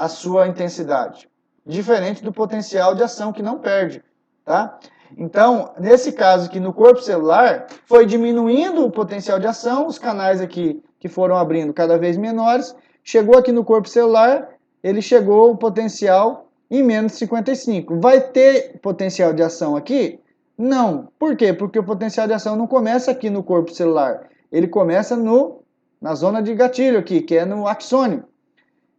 sua intensidade. Diferente do potencial de ação, que não perde, tá? Então, nesse caso aqui, no corpo celular, foi diminuindo o potencial de ação, os canais aqui que foram abrindo cada vez menores, chegou aqui no corpo celular, ele chegou o potencial em menos 55. Vai ter potencial de ação aqui? Não. Por quê? Porque o potencial de ação não começa aqui no corpo celular, ele começa na zona de gatilho aqui, que é no axônio.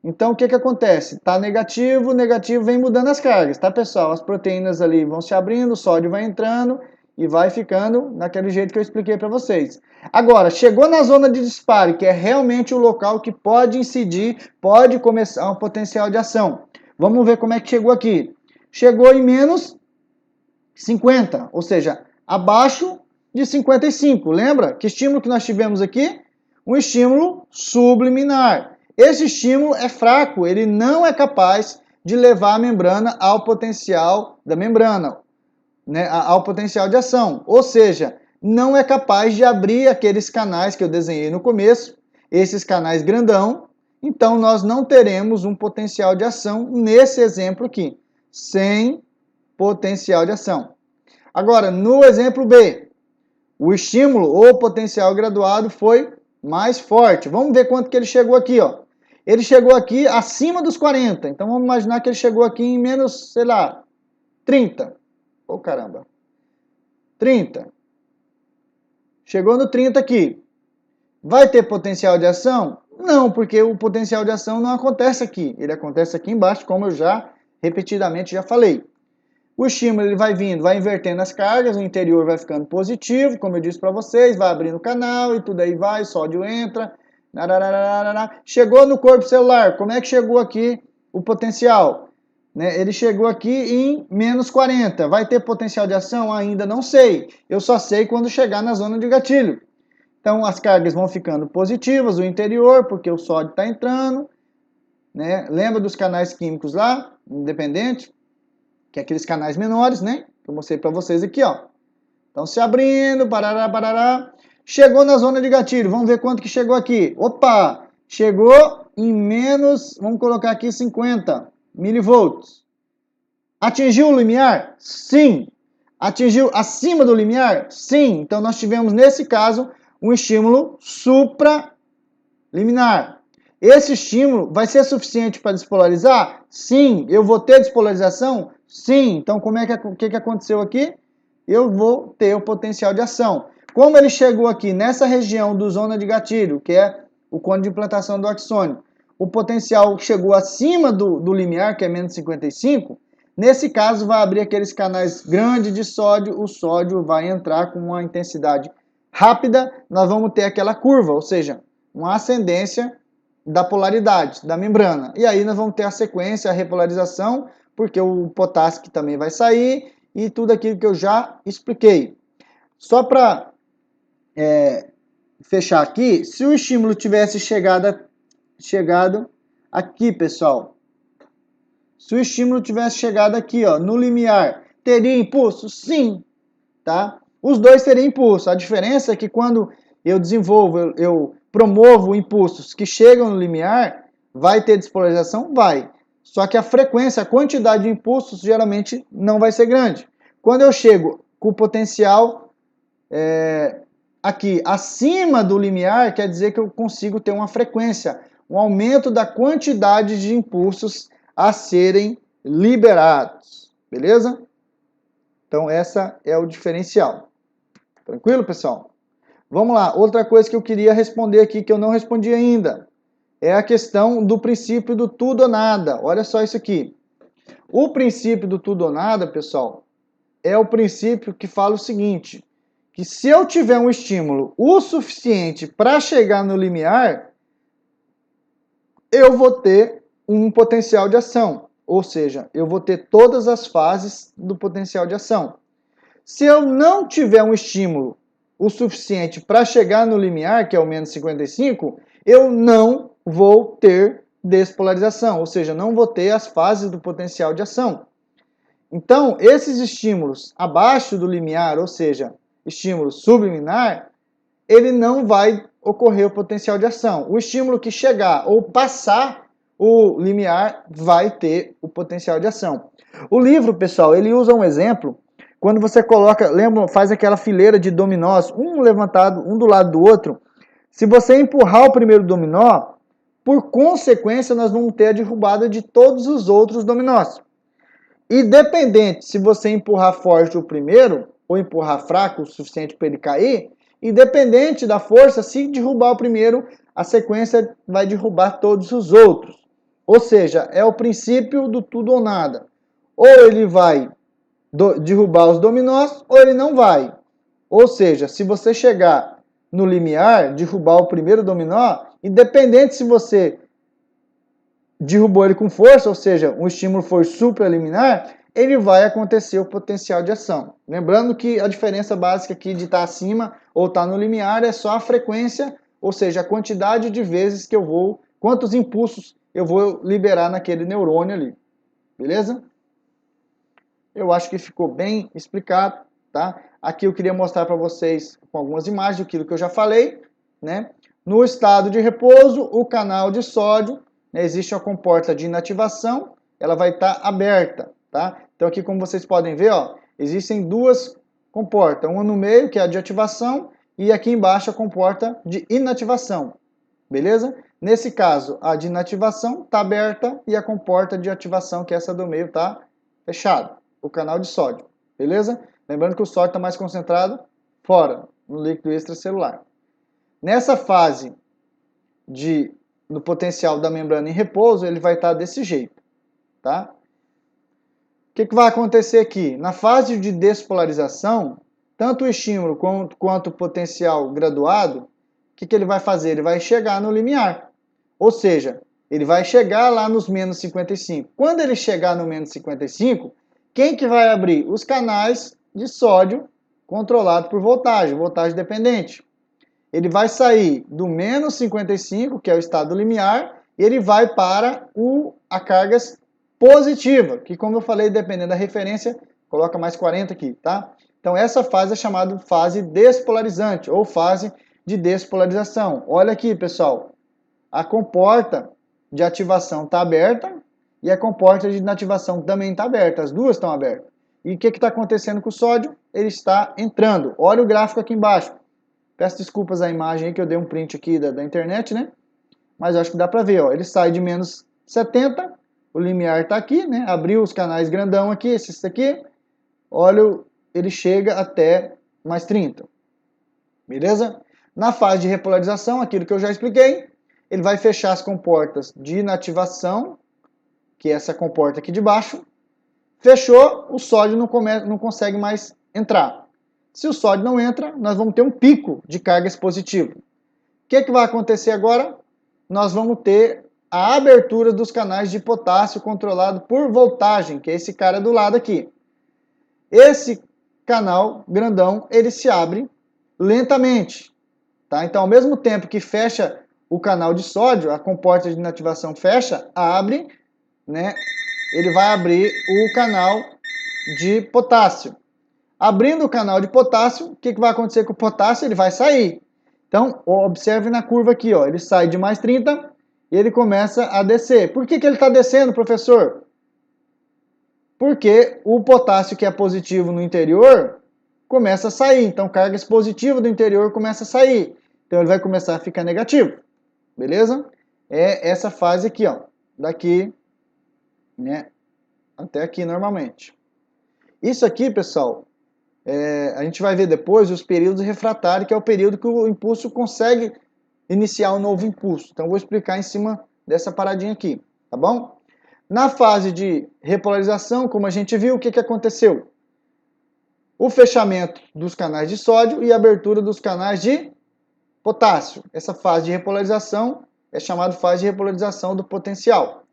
Então, o que acontece? Está negativo, negativo vem mudando as cargas, tá, pessoal? As proteínas ali vão se abrindo, o sódio vai entrando e vai ficando daquele jeito que eu expliquei para vocês. Agora, chegou na zona de disparo, que é realmente o local que pode incidir, pode começar um potencial de ação. Vamos ver como é que chegou aqui. Chegou em menos 50, ou seja, abaixo de 55. Lembra? Que estímulo que nós tivemos aqui? Um estímulo subliminar. Esse estímulo é fraco, ele não é capaz de levar a membrana ao potencial da membrana, né, ao potencial de ação. Ou seja, não é capaz de abrir aqueles canais que eu desenhei no começo, esses canais grandão. Então, nós não teremos um potencial de ação nesse exemplo aqui, sem potencial de ação. Agora, no exemplo B, o estímulo ou potencial graduado foi mais forte. Vamos ver quanto que ele chegou aqui, ó. Ele chegou aqui acima dos 40. Então, vamos imaginar que ele chegou aqui em menos, sei lá, 30. Ô, caramba. 30. Chegou no 30 aqui. Vai ter potencial de ação? Não, porque o potencial de ação não acontece aqui. Ele acontece aqui embaixo, como eu já repetidamente já falei. O estímulo ele vai vindo, vai invertendo as cargas, o interior vai ficando positivo, como eu disse para vocês, vai abrindo o canal e tudo aí vai, sódio entra. Chegou no corpo celular, como é que chegou aqui o potencial? Né? Ele chegou aqui em menos 40. Vai ter potencial de ação? Ainda não sei. Eu só sei quando chegar na zona de gatilho. Então as cargas vão ficando positivas, o interior, porque o sódio está entrando. Né? Lembra dos canais químicos lá, independente? Que é aqueles canais menores, né? Que eu mostrei para vocês aqui, ó. Então se abrindo, parará, parará. Chegou na zona de gatilho, vamos ver quanto que chegou aqui. Opa, chegou em menos, vamos colocar aqui 50 milivolts. Atingiu o limiar? Sim. Atingiu acima do limiar? Sim. Então nós tivemos nesse caso um estímulo supraliminar. Esse estímulo vai ser suficiente para despolarizar? Sim. Eu vou ter despolarização? Sim. Então como é que aconteceu aqui? Eu vou ter o potencial de ação. Como ele chegou aqui nessa região do zona de gatilho, que é o cone de implantação do axônio, o potencial chegou acima do limiar, que é menos 55, nesse caso vai abrir aqueles canais grandes de sódio, o sódio vai entrar com uma intensidade rápida, nós vamos ter aquela curva, ou seja, uma ascendência da polaridade da membrana. E aí nós vamos ter a sequência, a repolarização, porque o potássio também vai sair e tudo aquilo que eu já expliquei. Só para fechar aqui, se o estímulo tivesse chegado aqui, pessoal, se o estímulo tivesse chegado aqui, ó, no limiar, teria impulso? Sim, tá? Os dois teriam impulso. A diferença é que quando eu desenvolvo, eu promovo impulsos que chegam no limiar, vai ter despolarização? Vai. Só que a frequência, a quantidade de impulsos geralmente não vai ser grande. Quando eu chego com o potencial aqui acima do limiar, quer dizer que eu consigo ter uma frequência, um aumento da quantidade de impulsos a serem liberados. Beleza? Então essa é o diferencial. Tranquilo, pessoal? Vamos lá, outra coisa que eu queria responder aqui, que eu não respondi ainda, é a questão do princípio do tudo ou nada. Olha só isso aqui. O princípio do tudo ou nada, pessoal, é o princípio que fala o seguinte, que se eu tiver um estímulo o suficiente para chegar no limiar, eu vou ter um potencial de ação. Ou seja, eu vou ter todas as fases do potencial de ação. Se eu não tiver um estímulo o suficiente para chegar no limiar, que é o menos 55, eu não vou ter despolarização, ou seja, não vou ter as fases do potencial de ação. Então, esses estímulos abaixo do limiar, ou seja, estímulo subliminar, ele não vai ocorrer o potencial de ação. O estímulo que chegar ou passar o limiar vai ter o potencial de ação. O livro, pessoal, ele usa um exemplo. Quando você coloca, lembra, faz aquela fileira de dominós, um levantado, um do lado do outro. Se você empurrar o primeiro dominó, por consequência, nós vamos ter a derrubada de todos os outros dominós. Independente se você empurrar forte o primeiro, ou empurrar fraco o suficiente para ele cair, independente da força, se derrubar o primeiro, a sequência vai derrubar todos os outros. Ou seja, é o princípio do tudo ou nada. Ou ele vai derrubar os dominós, ou ele não vai. Ou seja, se você chegar no limiar, derrubar o primeiro dominó, independente se você derrubou ele com força, ou seja, um estímulo foi supraliminar, ele vai acontecer o potencial de ação. Lembrando que a diferença básica aqui de estar acima ou estar no limiar é só a frequência, ou seja, a quantidade de vezes que eu vou, quantos impulsos eu vou liberar naquele neurônio ali. Beleza? Eu acho que ficou bem explicado, tá? Aqui eu queria mostrar para vocês com algumas imagens aquilo que eu já falei, né? No estado de repouso, o canal de sódio, né, existe uma comporta de inativação, ela vai estar aberta, tá? Então aqui, como vocês podem ver, ó, existem duas comportas, uma no meio, que é a de ativação, e aqui embaixo a comporta de inativação, beleza? Nesse caso, a de inativação está aberta e a comporta de ativação, que é essa do meio, está fechada, o canal de sódio, beleza? Lembrando que o sódio está mais concentrado fora, no líquido extracelular. Nessa fase do potencial da membrana em repouso, ele vai estar desse jeito, tá? O que vai acontecer aqui? Na fase de despolarização, tanto o estímulo quanto o potencial graduado, o que ele vai fazer? Ele vai chegar no limiar, ou seja, ele vai chegar lá nos menos 55. Quando ele chegar no menos 55, quem que vai abrir? Os canais de sódio controlado por voltagem dependente. Ele vai sair do menos 55, que é o estado limiar, e ele vai para a carga positiva, que como eu falei, dependendo da referência, coloca mais 40 aqui, tá? Então essa fase é chamada fase despolarizante, ou fase de despolarização. Olha aqui, pessoal, a comporta de ativação está aberta e a comporta de inativação também está aberta, as duas estão abertas. E o que está acontecendo com o sódio? Ele está entrando. Olha o gráfico aqui embaixo. Peço desculpas à imagem aí que eu dei um print aqui da internet, né? Mas acho que dá para ver, ó. Ele sai de menos 70, o limiar está aqui, né? Abriu os canais grandão aqui, esse aqui. Olha, ele chega até mais 30. Beleza? Na fase de repolarização, aquilo que eu já expliquei, ele vai fechar as comportas de inativação, que é essa comporta aqui de baixo. Fechou, o sódio não consegue mais entrar. Se o sódio não entra, nós vamos ter um pico de carga expositiva. O que vai acontecer agora? Nós vamos ter a abertura dos canais de potássio controlado por voltagem, que é esse cara do lado aqui. Esse canal grandão, ele se abre lentamente. Tá? Então, ao mesmo tempo que fecha o canal de sódio, a comporta de inativação fecha, abre, né? Ele vai abrir o canal de potássio. Abrindo o canal de potássio, o que vai acontecer com o potássio? Ele vai sair. Então, observe na curva aqui, ó, ele sai de mais 30 e ele começa a descer. Por que ele está descendo, professor? Porque o potássio que é positivo no interior começa a sair. Então, carga expositiva do interior começa a sair. Então, ele vai começar a ficar negativo. Beleza? É essa fase aqui, ó, daqui, né, até aqui normalmente. Isso aqui, pessoal, a gente vai ver depois os períodos refratários, que é o período que o impulso consegue iniciar um novo impulso. Então, eu vou explicar em cima dessa paradinha aqui, tá bom? Na fase de repolarização, como a gente viu, o que aconteceu? O fechamento dos canais de sódio e a abertura dos canais de potássio. Essa fase de repolarização é chamada fase de repolarização do potencial.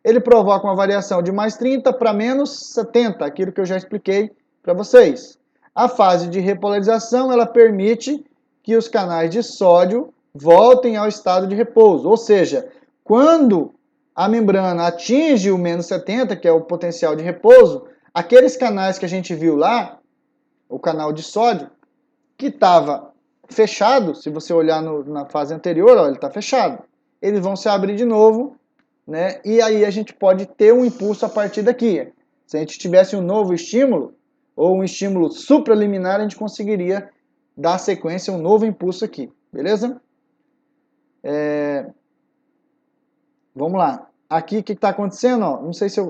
Ele provoca uma variação de mais 30 para menos 70, aquilo que eu já expliquei para vocês. A fase de repolarização, ela permite que os canais de sódio voltem ao estado de repouso, ou seja, quando a membrana atinge o menos 70, que é o potencial de repouso, aqueles canais que a gente viu lá, o canal de sódio, que estava fechado, se você olhar na fase anterior, ó, ele está fechado. Eles vão se abrir de novo, né? E aí a gente pode ter um impulso a partir daqui. Se a gente tivesse um novo estímulo, ou um estímulo supraliminar, a gente conseguiria dar sequência a um novo impulso aqui, beleza? Vamos lá. Aqui o que está acontecendo? Ó, não sei se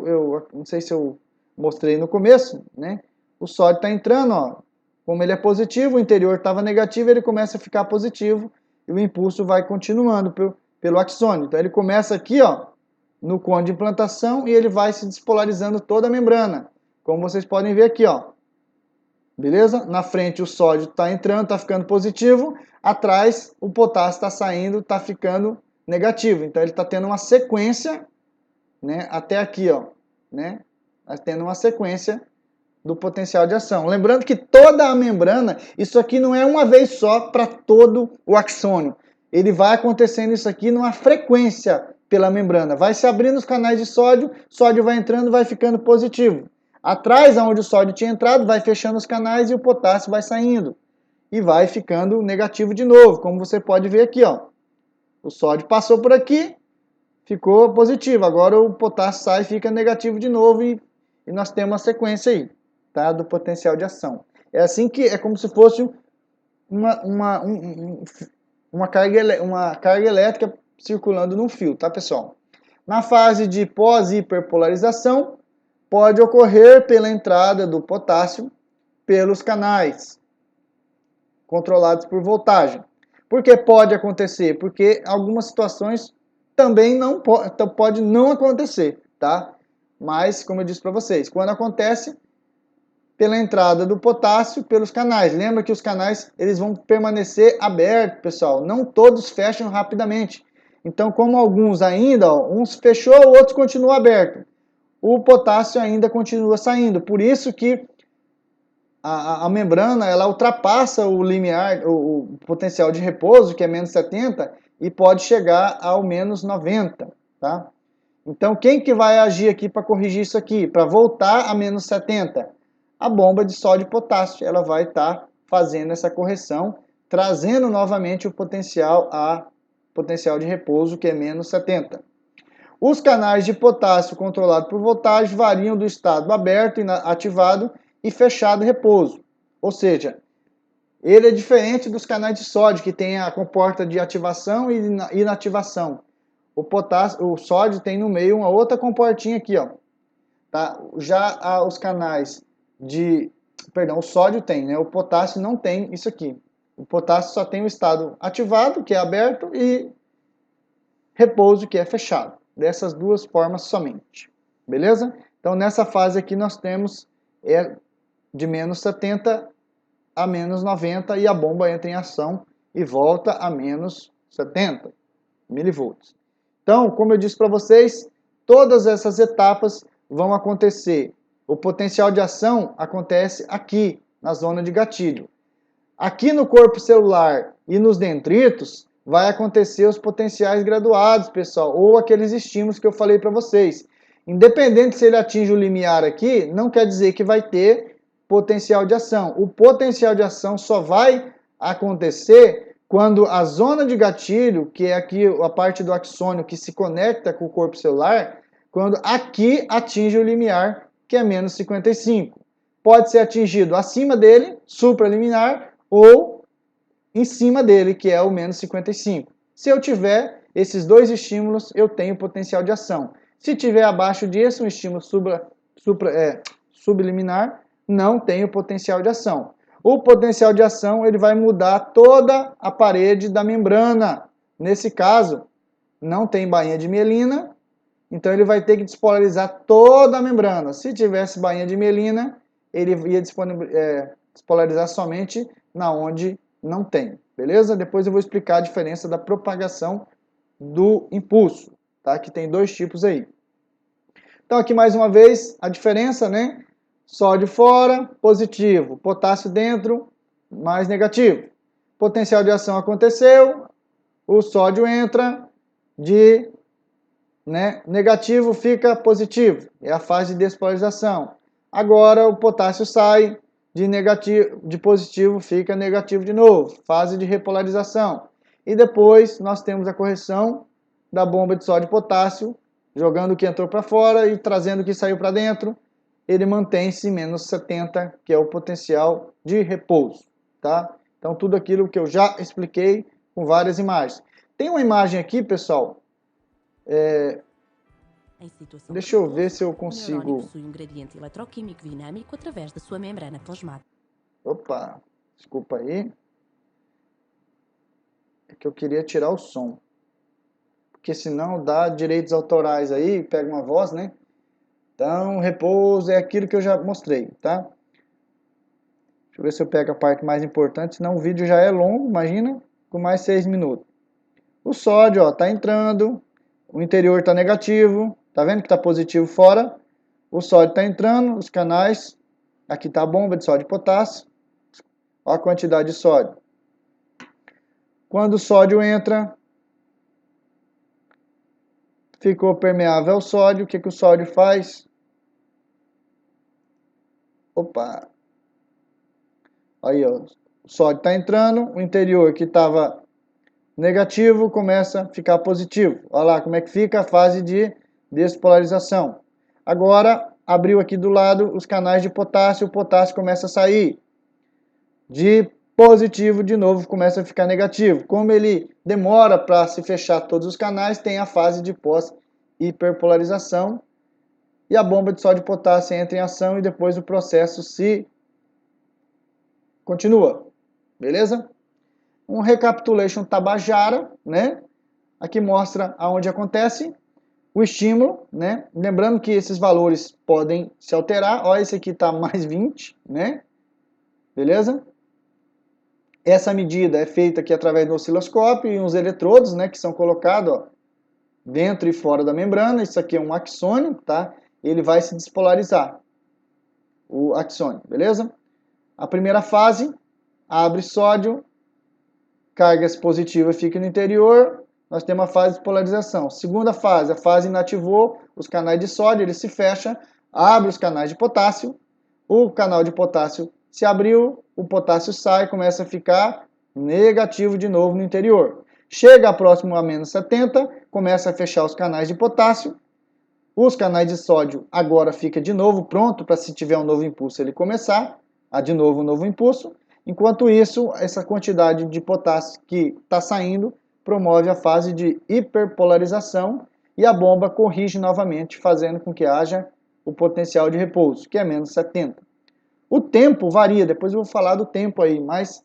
eu mostrei no começo, né? O sódio está entrando, ó. Como ele é positivo, o interior estava negativo, ele começa a ficar positivo e o impulso vai continuando pelo axônio. Então ele começa aqui, ó, no cone de implantação e ele vai se despolarizando toda a membrana. Como vocês podem ver aqui, ó. Beleza? Na frente o sódio está entrando, está ficando positivo. Atrás o potássio está saindo, está ficando negativo. Então ele está tendo uma sequência, né, até aqui, ó, né? nós tendo uma sequência do potencial de ação. Lembrando que toda a membrana, isso aqui não é uma vez só para todo o axônio. Ele vai acontecendo isso aqui numa frequência pela membrana. Vai se abrindo os canais de sódio, sódio vai entrando, vai ficando positivo. Atrás, onde o sódio tinha entrado, vai fechando os canais e o potássio vai saindo. E vai ficando negativo de novo, como você pode ver aqui, ó. O sódio passou por aqui, ficou positivo. Agora o potássio sai e fica negativo de novo e nós temos uma sequência aí, tá, do potencial de ação. É assim que é como se fosse uma carga elétrica circulando num fio, tá, pessoal? Na fase de pós-hiperpolarização, pode ocorrer pela entrada do potássio pelos canais controlados por voltagem. Por que pode acontecer? Porque algumas situações também não pode não acontecer, tá? Mas, como eu disse para vocês, quando acontece, pela entrada do potássio pelos canais. Lembra que os canais eles vão permanecer abertos, pessoal. Não todos fecham rapidamente. Então, como alguns ainda, ó, uns fechou, outros continuam abertos. O potássio ainda continua saindo. Por isso que a membrana ela ultrapassa o limiar, o potencial de repouso, que é menos 70, e pode chegar ao menos 90, tá? Então, quem que vai agir aqui para corrigir isso aqui? Para voltar a menos 70? A bomba de sódio e potássio. Ela vai estar fazendo essa correção, trazendo novamente o potencial de repouso, que é menos 70. Os canais de potássio controlados por voltagem variam do estado aberto, ativado e fechado repouso. Ou seja, ele é diferente dos canais de sódio, que tem a comporta de ativação e inativação. O sódio tem no meio uma outra comportinha aqui, ó. Tá? Já os canais o sódio tem, né? O potássio não tem isso aqui. O potássio só tem o estado ativado, que é aberto, e repouso, que é fechado. Dessas duas formas somente. Beleza? Então, nessa fase aqui, nós temos de menos 70 a menos 90 e a bomba entra em ação e volta a menos 70 milivolts. Então, como eu disse para vocês, todas essas etapas vão acontecer. O potencial de ação acontece aqui, na zona de gatilho. Aqui no corpo celular e nos dendritos, vai acontecer os potenciais graduados, pessoal, ou aqueles estímulos que eu falei para vocês. Independente se ele atinge o limiar aqui, não quer dizer que vai ter potencial de ação. O potencial de ação só vai acontecer quando a zona de gatilho, que é aqui a parte do axônio que se conecta com o corpo celular, quando aqui atinge o limiar, que é menos 55. Pode ser atingido acima dele, supraliminar, ou em cima dele, que é o menos 55. Se eu tiver esses dois estímulos, eu tenho potencial de ação. Se tiver abaixo disso, um estímulo subliminar, não tenho potencial de ação. O potencial de ação ele vai mudar toda a parede da membrana. Nesse caso, não tem bainha de mielina, então ele vai ter que despolarizar toda a membrana. Se tivesse bainha de mielina, ele ia despolarizar somente na onde não tem. Beleza? Depois eu vou explicar a diferença da propagação do impulso, tá? Que tem dois tipos aí. Então aqui mais uma vez a diferença, né? Sódio fora, positivo. Potássio dentro, mais negativo. Potencial de ação aconteceu, o sódio entra, de negativo fica positivo. É a fase de despolarização. Agora o potássio sai, de positivo fica negativo de novo. Fase de repolarização. E depois nós temos a correção da bomba de sódio e potássio, jogando o que entrou para fora e trazendo o que saiu para dentro. Ele mantém-se menos 70, que é o potencial de repouso, tá? Então, tudo aquilo que eu já expliquei com várias imagens. Tem uma imagem aqui, pessoal. Deixa eu ver se eu consigo... O neurônio possui um gradiente eletroquímico dinâmico através da sua membrana plasmática. Opa, desculpa aí. É que eu queria tirar o som. Porque senão dá direitos autorais aí, pega uma voz, né? Então, repouso é aquilo que eu já mostrei, tá? Deixa eu ver se eu pego a parte mais importante, senão o vídeo já é longo, imagina, com mais 6 minutos. O sódio, ó, tá entrando, o interior tá negativo, tá vendo que tá positivo fora? O sódio está entrando, os canais, aqui está a bomba de sódio e potássio, olha a quantidade de sódio. Quando o sódio entra, ficou permeável ao sódio, o que, que o sódio faz? Opa! Aí, ó, o sódio está entrando, o interior que estava negativo começa a ficar positivo. Olha lá como é que fica a fase de despolarização. Agora, abriu aqui do lado os canais de potássio, o potássio começa a sair. De positivo, de novo, começa a ficar negativo. Como ele demora para se fechar todos os canais, tem a fase de pós-hiperpolarização. E a bomba de sódio e potássio entra em ação e depois o processo se continua. Beleza? Um recapitulation Tabajara, né? Aqui mostra aonde acontece o estímulo, né? Lembrando que esses valores podem se alterar. Ó, esse aqui está mais 20, né? Beleza? Essa medida é feita aqui através do osciloscópio e uns eletrodos, né? Que são colocados, ó, dentro e fora da membrana. Isso aqui é um axônio, tá? Ele vai se despolarizar, o axônio, beleza? A primeira fase, abre sódio, cargas positivas ficam no interior, nós temos a fase de polarização. Segunda fase, a fase inativou os canais de sódio, ele se fecha, abre os canais de potássio, o canal de potássio se abriu, o potássio sai, começa a ficar negativo de novo no interior. Chega próximo a menos 70, começa a fechar os canais de potássio, os canais de sódio agora fica de novo pronto para se tiver um novo impulso ele começar a de novo um novo impulso. Enquanto isso, essa quantidade de potássio que está saindo promove a fase de hiperpolarização e a bomba corrige novamente, fazendo com que haja o potencial de repouso, que é menos 70. O tempo varia, depois eu vou falar do tempo aí, mas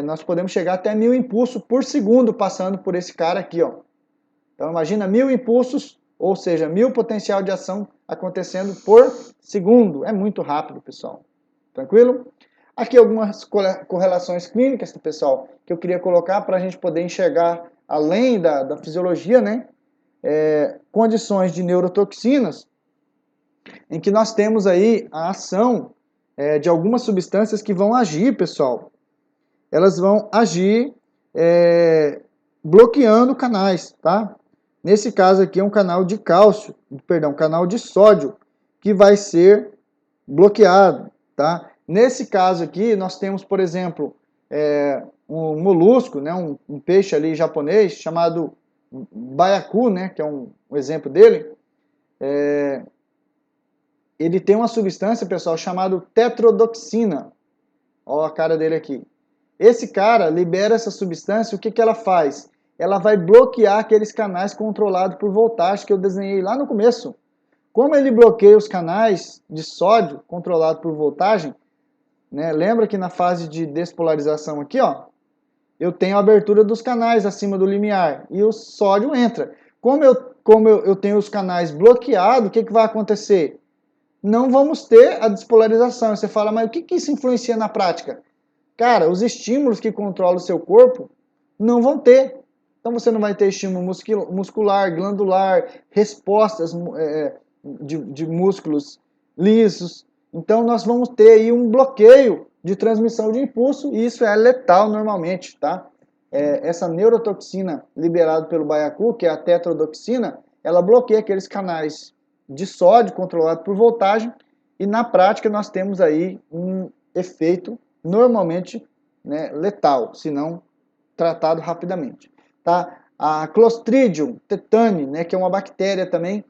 nós podemos chegar até 1000 impulsos por segundo passando por esse cara aqui, ó. Então imagina 1000 impulsos, ou seja, 1000 potencial de ação acontecendo por segundo. É muito rápido, pessoal. Tranquilo? Aqui algumas correlações clínicas, pessoal, que eu queria colocar para a gente poder enxergar, além da fisiologia, né? Condições de neurotoxinas, em que nós temos aí a ação de algumas substâncias que vão agir, pessoal. Elas vão agir bloqueando canais, tá? Nesse caso aqui é um canal de cálcio, perdão, canal de sódio, que vai ser bloqueado, tá? Nesse caso aqui, nós temos, por exemplo, um molusco, né, um peixe ali japonês, chamado baiacu, né, que é um exemplo dele. Ele tem uma substância, pessoal, chamada tetrodotoxina. Olha a cara dele aqui. Esse cara libera essa substância, o que, que ela faz? Ela vai bloquear aqueles canais controlados por voltagem que eu desenhei lá no começo. Como ele bloqueia os canais de sódio controlados por voltagem, né? Lembra que na fase de despolarização aqui, ó, eu tenho a abertura dos canais acima do limiar e o sódio entra. Como eu tenho os canais bloqueados, o que, que vai acontecer? Não vamos ter a despolarização. Você fala, mas o que, que isso influencia na prática? Cara, os estímulos que controlam o seu corpo não vão ter. Então você não vai ter estímulo muscular, glandular, respostas de músculos lisos. Então nós vamos ter aí um bloqueio de transmissão de impulso e isso é letal normalmente, tá? Essa neurotoxina liberada pelo baiacu, que é a tetrodotoxina, ela bloqueia aqueles canais de sódio controlado por voltagem e na prática nós temos aí um efeito normalmente, né, letal, se não tratado rapidamente. Tá? A Clostridium tetani, né, que é uma bactéria também,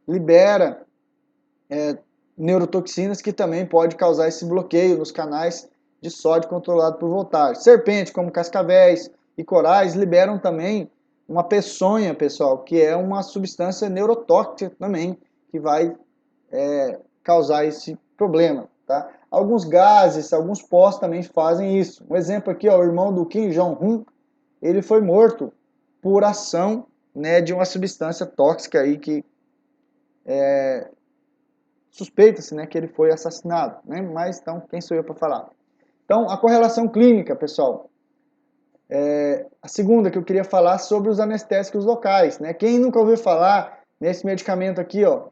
libera neurotoxinas que também pode causar esse bloqueio nos canais de sódio controlado por voltagem. Serpentes, como cascavéis e corais, liberam também uma peçonha, pessoal, que é uma substância neurotóxica também, que vai causar esse problema. Tá? Alguns gases, alguns pós também fazem isso. Um exemplo aqui, ó, o irmão do Kim Jong-un, ele foi morto por ação, né, de uma substância tóxica aí que suspeita-se, né, que ele foi assassinado, né? Mas então quem sou eu para falar? Então a correlação clínica, pessoal, a segunda que eu queria falar sobre os anestésicos locais, né? Quem nunca ouviu falar nesse medicamento aqui, ó,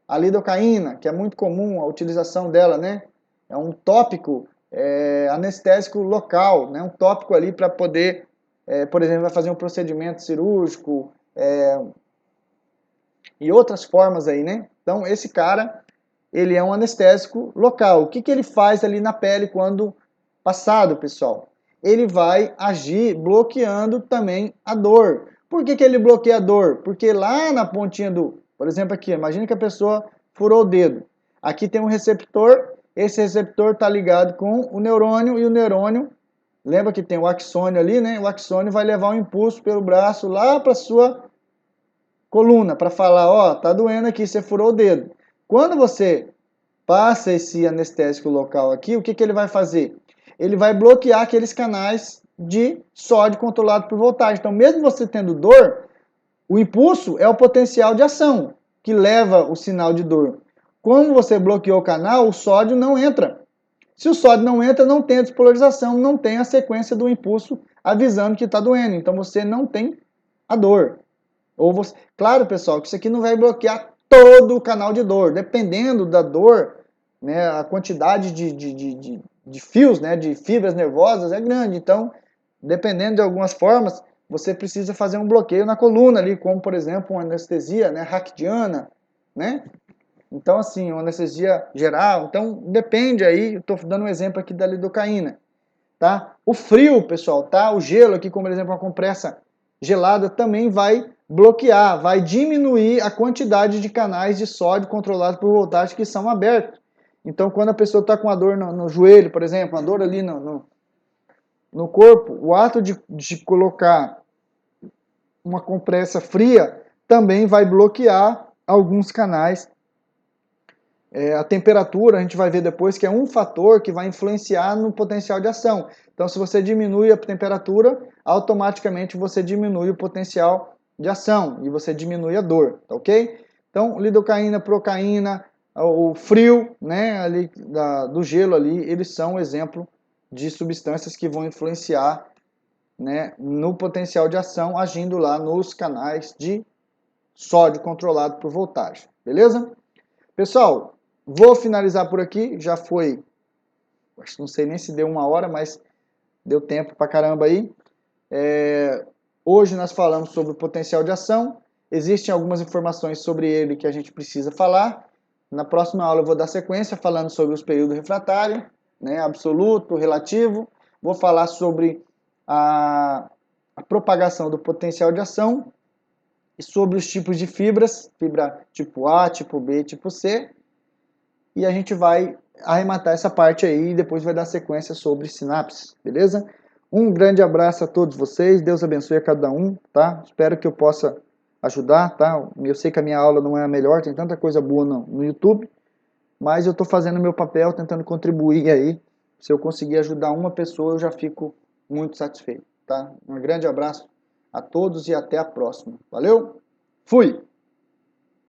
A lidocaína, que é muito comum a utilização dela, né? É um tópico anestésico local, né? Um tópico ali para poder, por exemplo, vai fazer um procedimento cirúrgico e outras formas aí, né? Então, esse cara, ele é um anestésico local. O que que ele faz ali na pele quando passado, pessoal? Ele vai agir bloqueando também a dor. Por que que ele bloqueia a dor? Porque lá na pontinha do... Por exemplo, aqui, imagina que a pessoa furou o dedo. Aqui tem um receptor, esse receptor está ligado com o neurônio, e o neurônio, lembra que tem o axônio ali, né? O axônio vai levar um impulso pelo braço lá para a sua coluna, para falar, ó, tá doendo aqui, você furou o dedo. Quando você passa esse anestésico local aqui, o que que ele vai fazer? Ele vai bloquear aqueles canais de sódio controlado por voltagem. Então, mesmo você tendo dor, o impulso é o potencial de ação que leva o sinal de dor. Como você bloqueou o canal, o sódio não entra. Se o sódio não entra, não tem a despolarização, não tem a sequência do impulso avisando que está doendo. Então, você não tem a dor. Ou você... Claro, pessoal, que isso aqui não vai bloquear todo o canal de dor. Dependendo da dor, né, a quantidade de fios, né, de fibras nervosas é grande. Então, dependendo de algumas formas, você precisa fazer um bloqueio na coluna ali, como, por exemplo, uma anestesia, né, raquidiana, né? Então, assim, uma anestesia geral. Então, depende aí, eu estou dando um exemplo aqui da lidocaína, tá? O frio, pessoal, tá? O gelo aqui, como por exemplo, uma compressa gelada também vai bloquear, vai diminuir a quantidade de canais de sódio controlados por voltagem que são abertos. Então, quando a pessoa está com a dor no joelho, por exemplo, a dor ali no corpo, o ato de colocar uma compressa fria também vai bloquear alguns canais. A temperatura, a gente vai ver depois que é um fator que vai influenciar no potencial de ação. Então, se você diminui a temperatura, automaticamente você diminui o potencial de ação e você diminui a dor, tá ok? Então, lidocaína, procaína, o frio, né, ali do gelo ali, eles são exemplo de substâncias que vão influenciar, né, no potencial de ação, agindo lá nos canais de sódio controlado por voltagem, beleza? Pessoal, vou finalizar por aqui, já foi, não sei nem se deu 1 hora, mas deu tempo pra caramba aí. Hoje nós falamos sobre o potencial de ação, existem algumas informações sobre ele que a gente precisa falar. Na próxima aula eu vou dar sequência falando sobre os períodos refratários, né, absoluto, relativo. Vou falar sobre a propagação do potencial de ação e sobre os tipos de fibras, fibra tipo A, tipo B, tipo C. E a gente vai arrematar essa parte aí e depois vai dar sequência sobre sinapses, beleza? Um grande abraço a todos vocês, Deus abençoe a cada um, tá? Espero que eu possa ajudar, tá? Eu sei que a minha aula não é a melhor, tem tanta coisa boa no YouTube, mas eu estou fazendo o meu papel, tentando contribuir aí. Se eu conseguir ajudar uma pessoa, eu já fico muito satisfeito, tá? Um grande abraço a todos e até a próxima. Valeu? Fui!